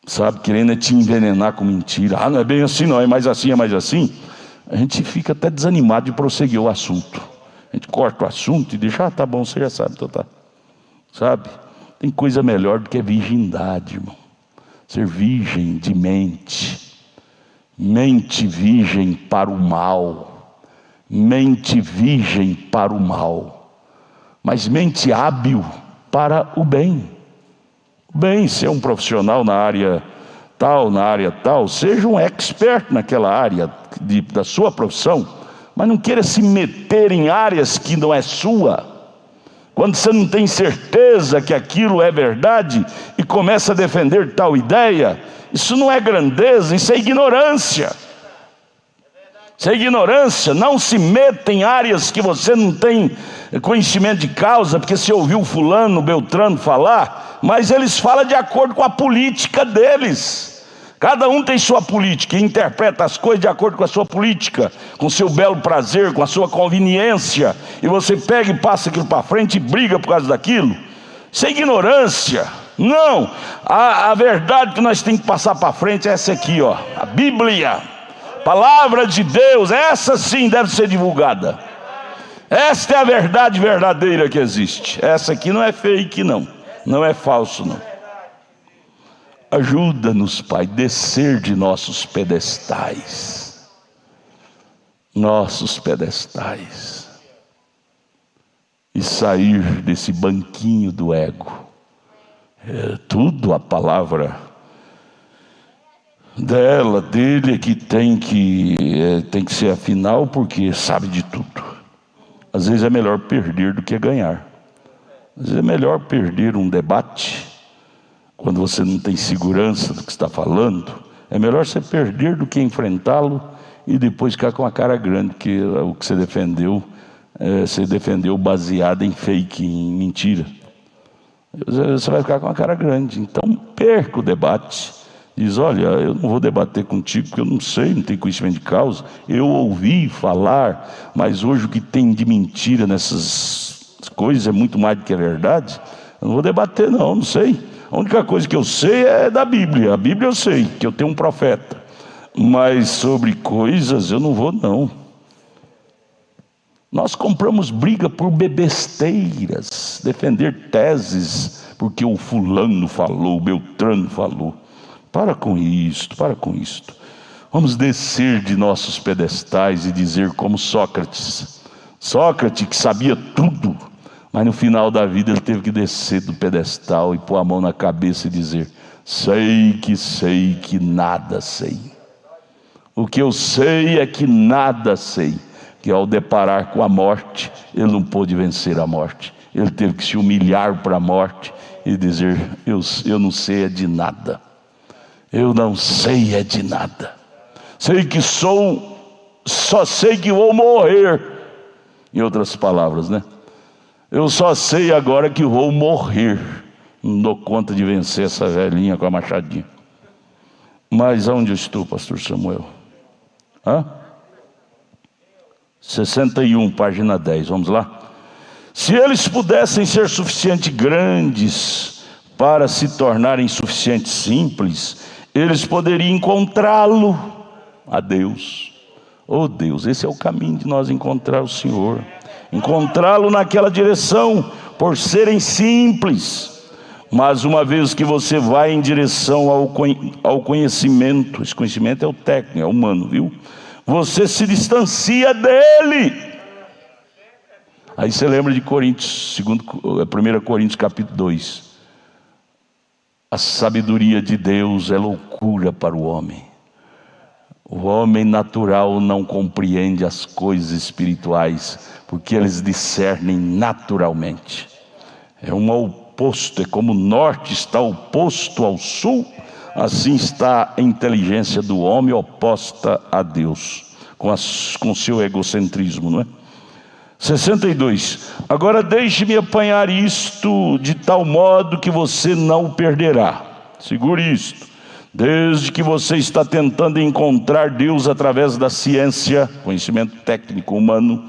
Sabe, querendo te envenenar com mentira. Ah, não é bem assim não, é mais assim, é mais assim. A gente fica até desanimado de prosseguir o assunto. A gente corta o assunto e deixa, ah, tá bom, você já sabe, então tá. Sabe, tem coisa melhor do que a virgindade, irmão. Ser virgem de mente. Mente virgem para o mal. Mente virgem para o mal. Mas mente hábil para o bem. Bem, ser um profissional na área tal, seja um expert naquela área da sua profissão, mas não queira se meter em áreas que não é sua. Quando você não tem certeza que aquilo é verdade e começa a defender tal ideia, isso não é grandeza, isso é ignorância. Isso é ignorância. Não se meta em áreas que você não tem conhecimento de causa, porque você ouviu fulano, beltrano falar, mas eles falam de acordo com a política deles. Cada um tem sua política e interpreta as coisas de acordo com a sua política, com seu belo prazer, com a sua conveniência, e você pega e passa aquilo para frente e briga por causa daquilo. Isso é ignorância. Não, a verdade que nós temos que passar para frente é essa aqui, ó, a Bíblia, palavra de Deus. Essa sim deve ser divulgada. Esta é a verdade verdadeira que existe. Essa aqui não é fake não, não é falso não. Ajuda-nos, Pai, descer de nossos pedestais. Nossos pedestais. E sair desse banquinho do ego. É tudo a palavra dele é que tem que ser a final, porque sabe de tudo. Às vezes é melhor perder do que ganhar. Às vezes é melhor perder um debate, quando você não tem segurança do que está falando. É melhor você perder do que enfrentá-lo e depois ficar com a cara grande, porque o que você defendeu baseado em fake, em mentira. Você vai ficar com a cara grande. Então perca o debate. Diz: olha, eu não vou debater contigo porque eu não sei, não tenho conhecimento de causa. Eu ouvi falar, mas hoje o que tem de mentira nessas coisas é muito mais do que a verdade. Eu não vou debater não sei. A única coisa que eu sei é da Bíblia. A Bíblia eu sei, que eu tenho um profeta. Mas sobre coisas eu não vou não. Nós compramos briga por besteiras, defender teses, porque o fulano falou, o beltrano falou. Para com isto, para com isto. Vamos descer de nossos pedestais e dizer como Sócrates. Sócrates que sabia tudo, mas no final da vida ele teve que descer do pedestal e pôr a mão na cabeça e dizer: sei que nada sei. O que eu sei é que nada sei. Que ao deparar com a morte, ele não pôde vencer a morte. Ele teve que se humilhar para a morte e dizer: eu não sei é de nada. Eu não sei é de nada. Só sei que vou morrer. Em outras palavras, né? Eu só sei agora que vou morrer. Não dou conta de vencer essa velhinha com a machadinha. Mas aonde eu estou, pastor Samuel? 61, página 10, vamos lá. Se eles pudessem ser suficientemente grandes para se tornarem suficientemente simples, eles poderiam encontrá-lo, a Deus. Oh Deus, esse é o caminho de nós encontrar o Senhor. Encontrá-lo naquela direção, por serem simples. Mas uma vez que você vai em direção ao conhecimento, esse conhecimento é o técnico, é humano, viu? Você se distancia dele. Aí você lembra de Coríntios, 1 Coríntios capítulo 2. A sabedoria de Deus é loucura para o homem. O homem natural não compreende as coisas espirituais, porque eles discernem naturalmente. É um oposto, é como o norte está oposto ao sul, assim está a inteligência do homem oposta a Deus, com seu egocentrismo, não é? 62. Agora deixe-me apanhar isto de tal modo que você não o perderá. Segure isto. Desde que você está tentando encontrar Deus através da ciência, conhecimento técnico humano,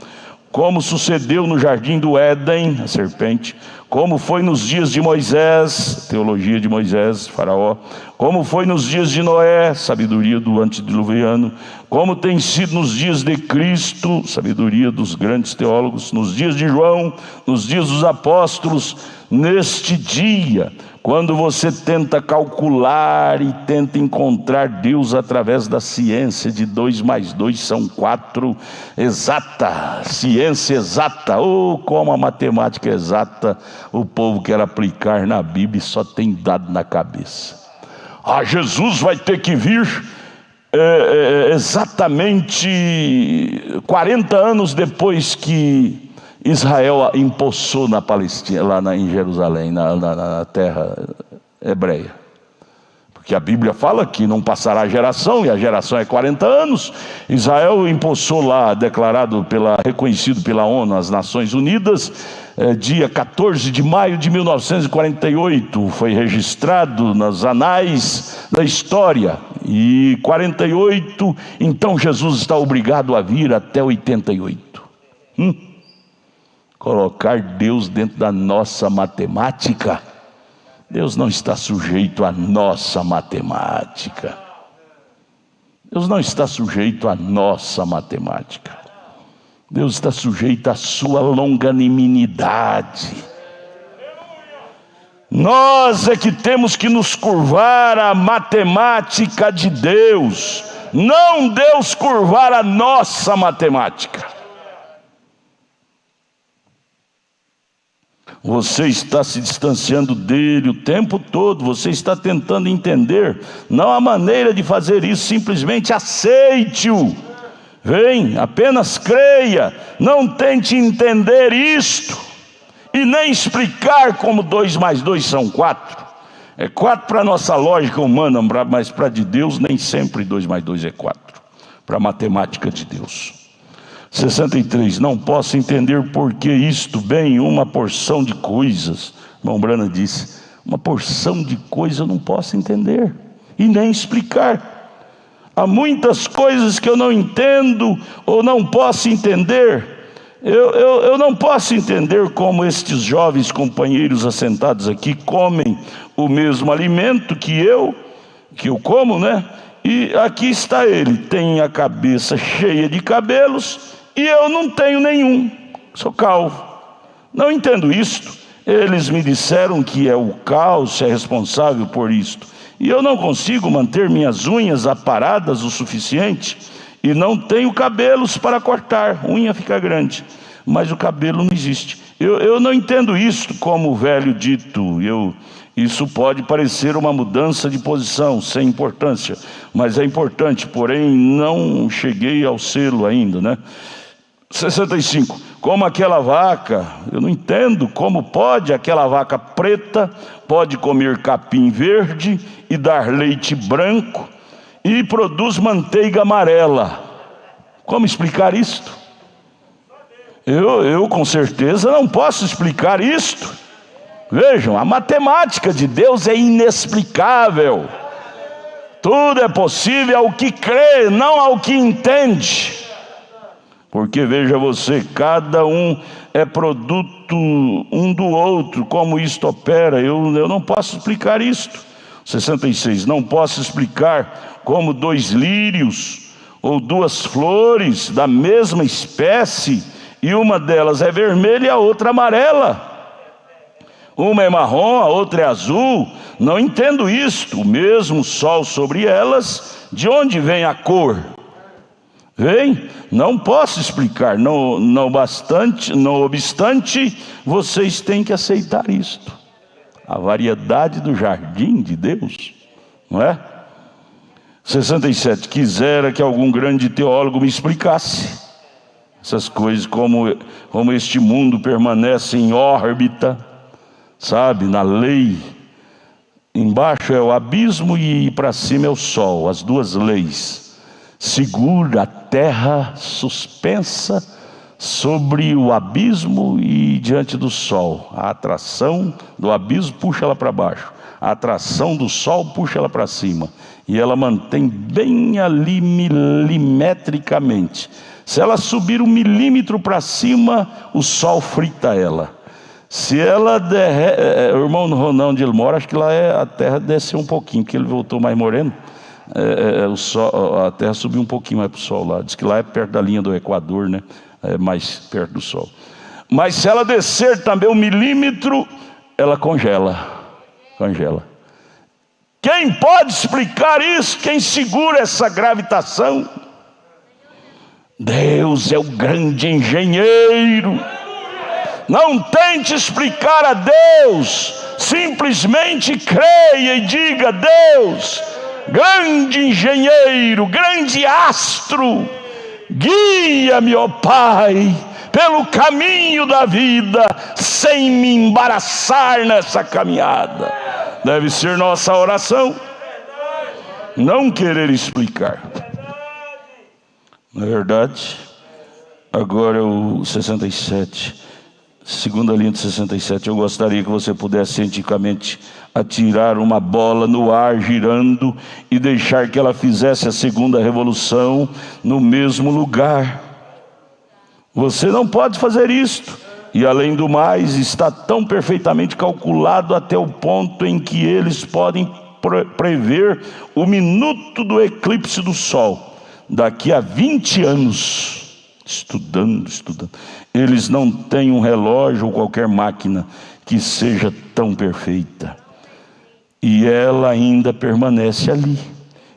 como sucedeu no jardim do Éden, a serpente, como foi nos dias de Moisés, teologia de Moisés, Faraó, como foi nos dias de Noé, sabedoria do antediluviano, como tem sido nos dias de Cristo, sabedoria dos grandes teólogos, nos dias de João, nos dias dos apóstolos, neste dia, quando você tenta calcular e tenta encontrar Deus através da ciência de 2 mais 2 são 4, exata, ciência exata, como a matemática exata o povo quer aplicar na Bíblia e só tem dado na cabeça. Jesus vai ter que vir exatamente 40 anos depois que Israel empossou na Palestina, lá em Jerusalém, na terra hebreia. Porque a Bíblia fala que não passará a geração, e a geração é 40 anos. Israel empossou lá, reconhecido pela ONU, as Nações Unidas, dia 14 de maio de 1948, foi registrado nas anais da história. E 48, então Jesus está obrigado a vir até 88. Colocar Deus dentro da nossa matemática. Deus não está sujeito à nossa matemática. Deus não está sujeito à nossa matemática. Deus está sujeito à sua longanimidade. Nós é que temos que nos curvar à matemática de Deus, não Deus curvar a nossa matemática. Você está se distanciando dele o tempo todo, você está tentando entender. Não há maneira de fazer isso, simplesmente aceite-o. Vem, apenas creia, não tente entender isto, e nem explicar como 2 mais 2 são 4. É 4 para a nossa lógica humana, mas para de Deus nem sempre 2 mais 2 é 4. Para a matemática de Deus. 63, não posso entender por que isto, bem, uma porção de coisas. Irmão Brana disse, uma porção de coisas eu não posso entender, e nem explicar. Há muitas coisas que eu não entendo, ou não posso entender. Eu não posso entender como estes jovens companheiros assentados aqui comem o mesmo alimento que eu como, né? E aqui está ele, tem a cabeça cheia de cabelos, e eu não tenho nenhum, sou calvo. Não entendo isto. Eles me disseram que é o cálcio é responsável por isto, e eu não consigo manter minhas unhas aparadas o suficiente, e não tenho cabelos para cortar, unha fica grande, mas o cabelo não existe. Eu não entendo isto como o velho dito. Isso pode parecer uma mudança de posição, sem importância, mas é importante, porém não cheguei ao selo ainda, né? 65, como aquela vaca, eu não entendo como pode aquela vaca preta, pode comer capim verde e dar leite branco, e produz manteiga amarela. Como explicar isto? Eu com certeza não posso explicar isto. Vejam, a matemática de Deus é inexplicável. Tudo é possível ao que crê, não ao que entende. Porque veja você, cada um é produto um do outro, como isto opera. Eu não posso explicar isto. 66, não posso explicar como 2 lírios ou 2 flores da mesma espécie, e uma delas é vermelha e a outra amarela. Uma é marrom, a outra é azul. Não entendo isto. O mesmo sol sobre elas, de onde vem a cor? Vem? Não posso explicar. Não obstante, vocês têm que aceitar isto. A variedade do jardim de Deus, não é? 67. Quisera que algum grande teólogo me explicasse essas coisas, como este mundo permanece em órbita, sabe, na lei. Embaixo é o abismo e para cima é o sol, as duas leis. Segura a terra suspensa sobre o abismo e diante do sol. A atração do abismo puxa ela para baixo, a atração do sol puxa ela para cima, e ela mantém bem ali milimetricamente. Se ela subir 1 milímetro para cima, o sol frita ela. Se ela o irmão Ronão onde ele mora, acho que lá a terra desceu um pouquinho, porque ele voltou mais moreno. A terra subiu um pouquinho mais para o sol lá. Diz que lá é perto da linha do Equador, né? É mais perto do sol. Mas se ela descer também 1 milímetro, ela congela. Quem pode explicar isso? Quem segura essa gravitação? Deus é o grande engenheiro. Não tente explicar a Deus, simplesmente creia e diga: Deus, grande engenheiro, grande astro, guia-me, ó Pai, pelo caminho da vida, sem me embaraçar nessa caminhada. Deve ser nossa oração. Não querer explicar. Na verdade, agora o 67, segunda linha de 67, eu gostaria que você pudesse cientificamente atirar uma bola no ar girando e deixar que ela fizesse a segunda revolução no mesmo lugar. Você não pode fazer isto. E além do mais, está tão perfeitamente calculado até o ponto em que eles podem prever o minuto do eclipse do sol. Daqui a 20 anos, estudando, eles não têm um relógio ou qualquer máquina que seja tão perfeita. E ela ainda permanece ali.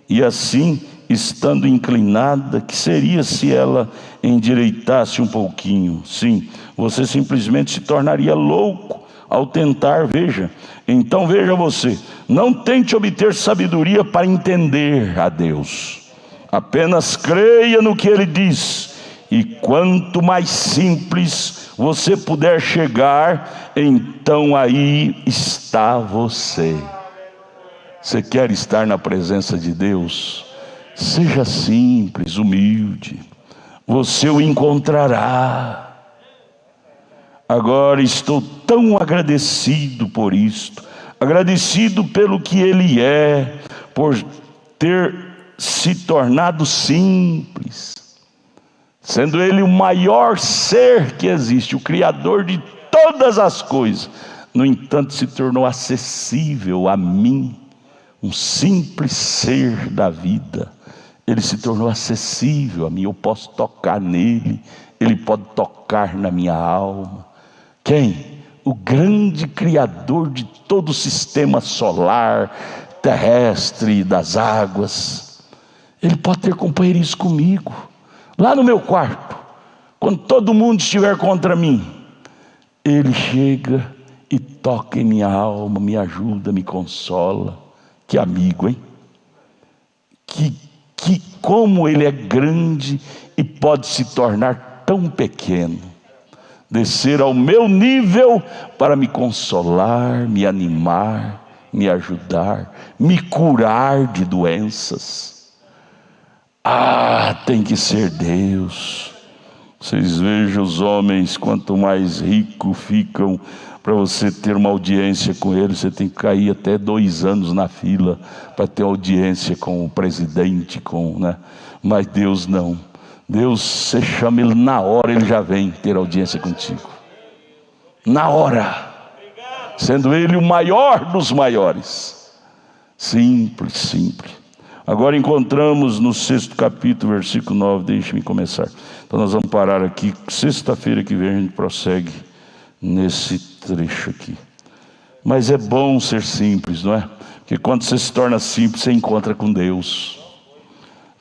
E assim, estando inclinada, que seria se ela endireitasse um pouquinho? Sim, você simplesmente se tornaria louco ao tentar, veja. Então veja você, não tente obter sabedoria para entender a Deus. Apenas creia no que Ele diz. E quanto mais simples você puder chegar, então aí está você. Você quer estar na presença de Deus? Seja simples, humilde. Você o encontrará. Agora estou tão agradecido por isto. Agradecido pelo que Ele é, por ter se tornado simples, sendo Ele o maior ser que existe, o Criador de todas as coisas. No entanto, se tornou acessível a mim, um simples ser da vida. Ele se tornou acessível a mim. Eu posso tocar nele, Ele pode tocar na minha alma. Quem? O grande Criador de todo o sistema solar, terrestre, das águas. Ele pode ter companheirismo comigo, lá no meu quarto, quando todo mundo estiver contra mim. Ele chega e toca em minha alma, me ajuda, me consola. Que amigo, hein? Que como Ele é grande e pode se tornar tão pequeno, descer ao meu nível para me consolar, me animar, me ajudar, me curar de doenças. Tem que ser Deus. Vocês vejam os homens, quanto mais ricos ficam, para você ter uma audiência com eles, você tem que cair até 2 anos na fila para ter audiência com o presidente, né? Mas Deus não. Deus, você chama Ele na hora, Ele já vem ter audiência contigo. Na hora. Sendo Ele o maior dos maiores. Simples. Agora encontramos no 6º capítulo, versículo 9, deixe-me começar. Então nós vamos parar aqui, sexta-feira que vem a gente prossegue nesse trecho aqui. Mas é bom ser simples, não é? Porque quando você se torna simples, você encontra com Deus.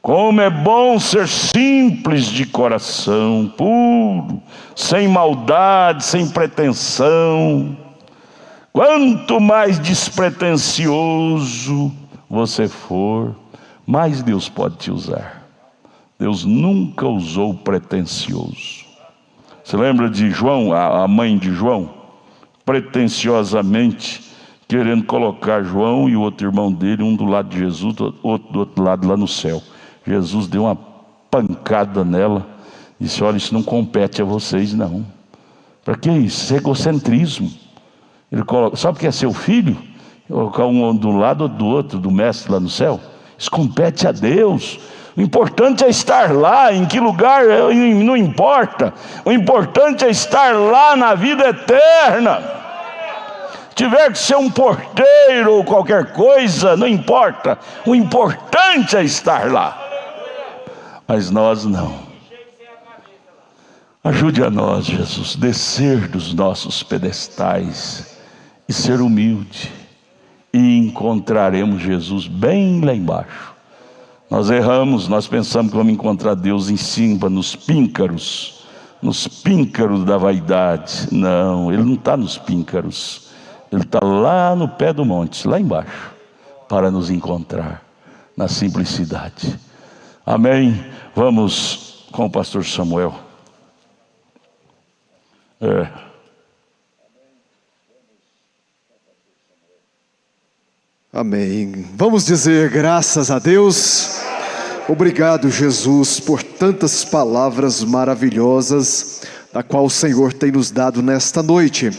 Como é bom ser simples de coração, puro, sem maldade, sem pretensão. Quanto mais despretensioso você for, mais Deus pode te usar. Deus nunca usou pretensioso. Você lembra de João, a mãe de João? Pretensiosamente querendo colocar João e o outro irmão dele, um do lado de Jesus, outro do outro lado lá no céu. Jesus deu uma pancada nela e disse: olha, isso não compete a vocês não. Para que isso? Isso é egocentrismo. Ele coloca, sabe o que é seu filho? Colocar um do lado ou do outro, do mestre lá no céu. Isso compete a Deus. O importante é estar lá, em que lugar não importa. O importante é estar lá na vida eterna. Se tiver que ser um porteiro ou qualquer coisa, não importa. O importante é estar lá. Mas nós não. Ajude a nós, Jesus, descer dos nossos pedestais e ser humilde, e encontraremos Jesus bem lá embaixo. Nós erramos, nós pensamos que vamos encontrar Deus em cima, nos píncaros da vaidade. Não, Ele não está nos píncaros, Ele está lá no pé do monte, lá embaixo, para nos encontrar na simplicidade. Amém? Vamos com o pastor Samuel. Amém. Vamos dizer graças a Deus. Obrigado, Jesus, por tantas palavras maravilhosas, da qual o Senhor tem nos dado nesta noite.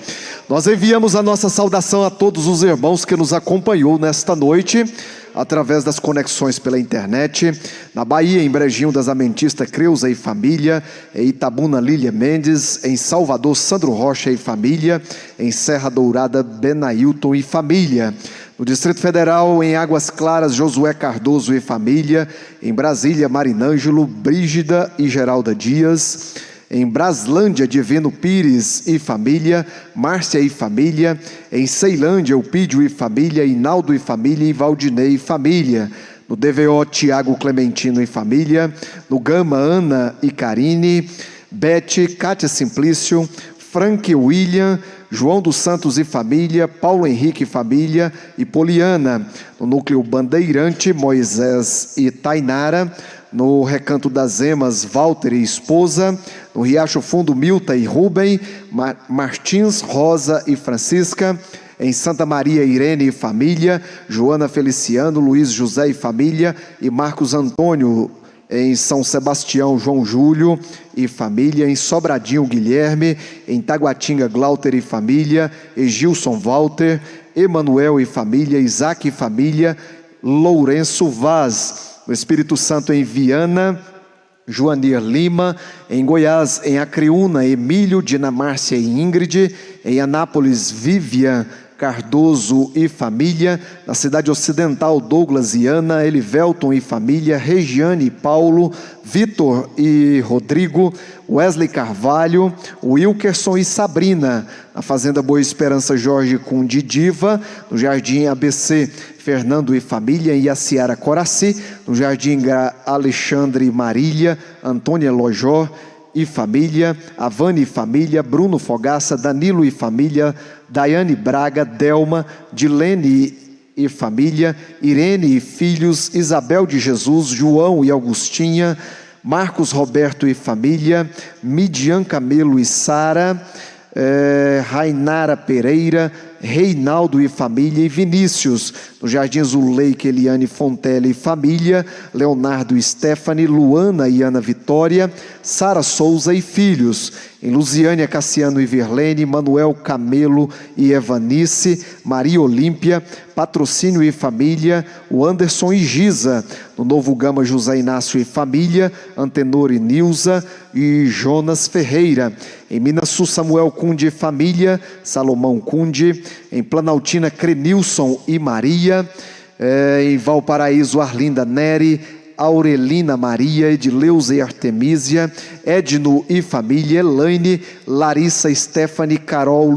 Nós enviamos a nossa saudação a todos os irmãos que nos acompanhou nesta noite, através das conexões pela internet, na Bahia, em Brejinho das Amentistas, Creuza e família, em Itabuna, Lília Mendes, em Salvador, Sandro Rocha e família, em Serra Dourada, Benailton e família, no Distrito Federal, em Águas Claras, Josué Cardoso e família, em Brasília, Marinângelo, Brígida e Geralda Dias, em Braslândia, Divino Pires e família, Márcia e família, em Ceilândia, Eupídio e família, Inaldo e família, e Valdinei e família, no DVO, Tiago Clementino e família, no Gama, Ana e Karine, Bete, Cátia Simplício, Frank William, João dos Santos e família, Paulo Henrique e família, e Poliana, no Núcleo Bandeirante, Moisés e Tainara, no Recanto das Emas, Walter e esposa, no Riacho Fundo, Milta e Rubem, Martins, Rosa e Francisca, em Santa Maria, Irene e família, Joana Feliciano, Luiz José e família, e Marcos Antônio, em São Sebastião, João Júlio e família, em Sobradinho, Guilherme, em Taguatinga, Glauter e família, e Gilson Walter, Emanuel e família, Isaac e família, Lourenço Vaz, no Espírito Santo, em Viana, Joanir Lima, em Goiás, em Acreúna, Emílio, Dinamárcia e Ingrid, em Anápolis, Vivian Cardoso e família, na Cidade Ocidental, Douglas e Ana, Elivelton e família, Regiane e Paulo, Vitor e Rodrigo, Wesley Carvalho, Wilkerson e Sabrina, na Fazenda Boa Esperança, Jorge Cunde Diva, no Jardim ABC, Fernando e família, em Iaciara Coraci, no Jardim Alexandre e Marília, Antônia Lojó e família, Avane e família, Bruno Fogaça, Danilo e família, Daiane Braga, Delma, Dilene e família, Irene e filhos, Isabel de Jesus, João e Augustinha, Marcos Roberto e família, Midian Camelo e Sara, Rainara Pereira, Reinaldo e família, e Vinícius, no Jardim Zuleika, Eliane Fontela e família, Leonardo e Stephanie, Luana e Ana Vitória, Sara Souza e filhos, em Luziânia, Cassiano e Virlene, Manuel Camelo e Evanice, Maria Olímpia, Patrocínio e família, o Anderson e Giza, no Novo Gama, José Inácio e família, Antenor e Nilza e Jonas Ferreira, em Minasu, Samuel Cunde e família, Salomão Cunde, em Planaltina, Crenilson e Maria, em Valparaíso, Arlinda Neri, Aurelina Maria, Edileuza e Artemísia, Edno e família, Elaine, Larissa, Stephanie, Carol,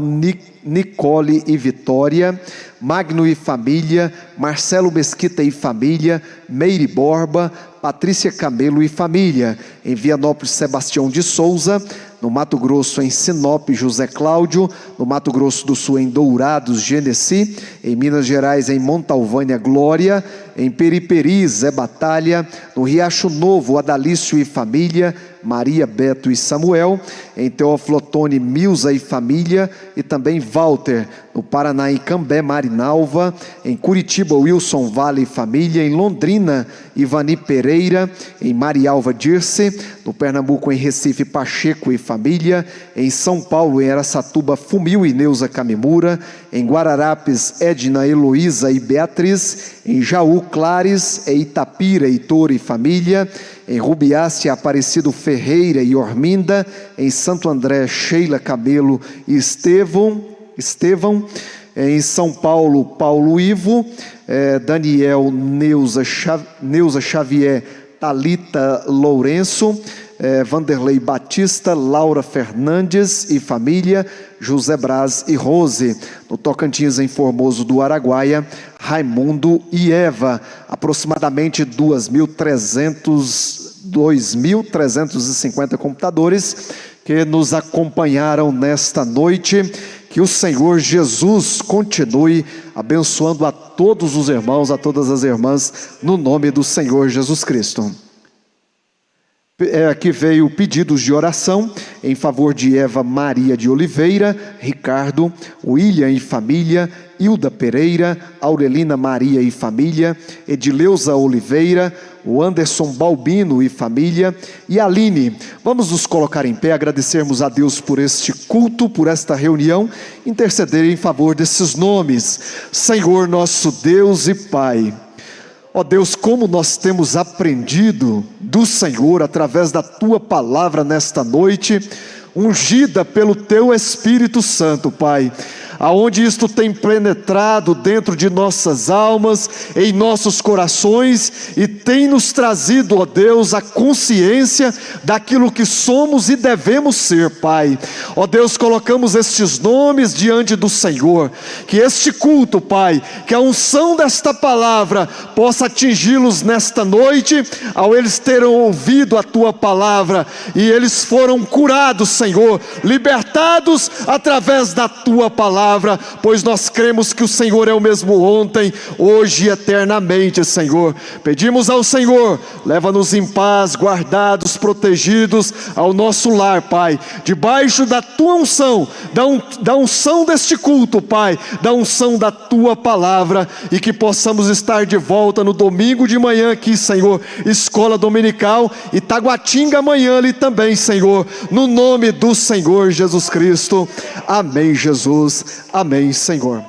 Nicole e Vitória, Magno e família, Marcelo Mesquita e família, Meire Borba, Patrícia Camelo e família, em Vianópolis, Sebastião de Souza, no Mato Grosso, em Sinop, José Cláudio, no Mato Grosso do Sul, em Dourados, Genesi, em Minas Gerais, em Montalvânia, Glória, em Periperi, Zé Batalha, no Riacho Novo, Adalício e família, Maria, Beto e Samuel, em Teófilo Otoni, Milza e família, e também Walter, no Paraná, em Cambé, Marinalva, em Curitiba, Wilson Vale e família, em Londrina, Ivani Pereira, em Marialva, Dirce, no Pernambuco, em Recife, Pacheco e família, em São Paulo, em Araçatuba, Fumil e Neuza Camimura, em Guararapes, Edna, Heloísa e Beatriz, em Jaú, Clares, em Itapira, Heitor e família, em Rubiácea, Aparecido Ferreira e Orminda, em Santo André, Sheila Cabelo e Estevão, em São Paulo, Paulo Ivo, Daniel, Neuza Xavier, Talita Lourenço, Vanderlei Batista, Laura Fernandes e família, José Braz e Rose, no Tocantins, em Formoso do Araguaia, Raimundo e Eva, aproximadamente 2.350 computadores que nos acompanharam nesta noite. Que o Senhor Jesus continue abençoando a todos os irmãos, a todas as irmãs, no nome do Senhor Jesus Cristo. Aqui veio pedidos de oração em favor de Eva Maria de Oliveira, Ricardo, William e família, Hilda Pereira, Aurelina Maria e família, Edileuza Oliveira, o Anderson Balbino e família, e Aline. Vamos nos colocar em pé, agradecermos a Deus por este culto, por esta reunião, interceder em favor desses nomes. Senhor nosso Deus e Pai, ó Deus, como nós temos aprendido do Senhor através da Tua palavra nesta noite, ungida pelo Teu Espírito Santo, Pai, aonde isto tem penetrado dentro de nossas almas, em nossos corações, e tem nos trazido, ó Deus, a consciência daquilo que somos e devemos ser, Pai. Ó Deus, colocamos estes nomes diante do Senhor, que este culto, Pai, que a unção desta palavra possa atingi-los nesta noite, ao eles terem ouvido a Tua palavra, e eles foram curados, Senhor, libertados através da Tua palavra, pois nós cremos que o Senhor é o mesmo ontem, hoje e eternamente, Senhor. Pedimos ao Senhor, leva-nos em paz, guardados, protegidos ao nosso lar, Pai, debaixo da Tua unção, da unção deste culto, Pai, da unção da Tua palavra, e que possamos estar de volta no domingo de manhã aqui, Senhor, escola dominical, e Taguatinga amanhã ali também, Senhor, no nome do Senhor Jesus Cristo. Amém, Jesus. Amém, Senhor.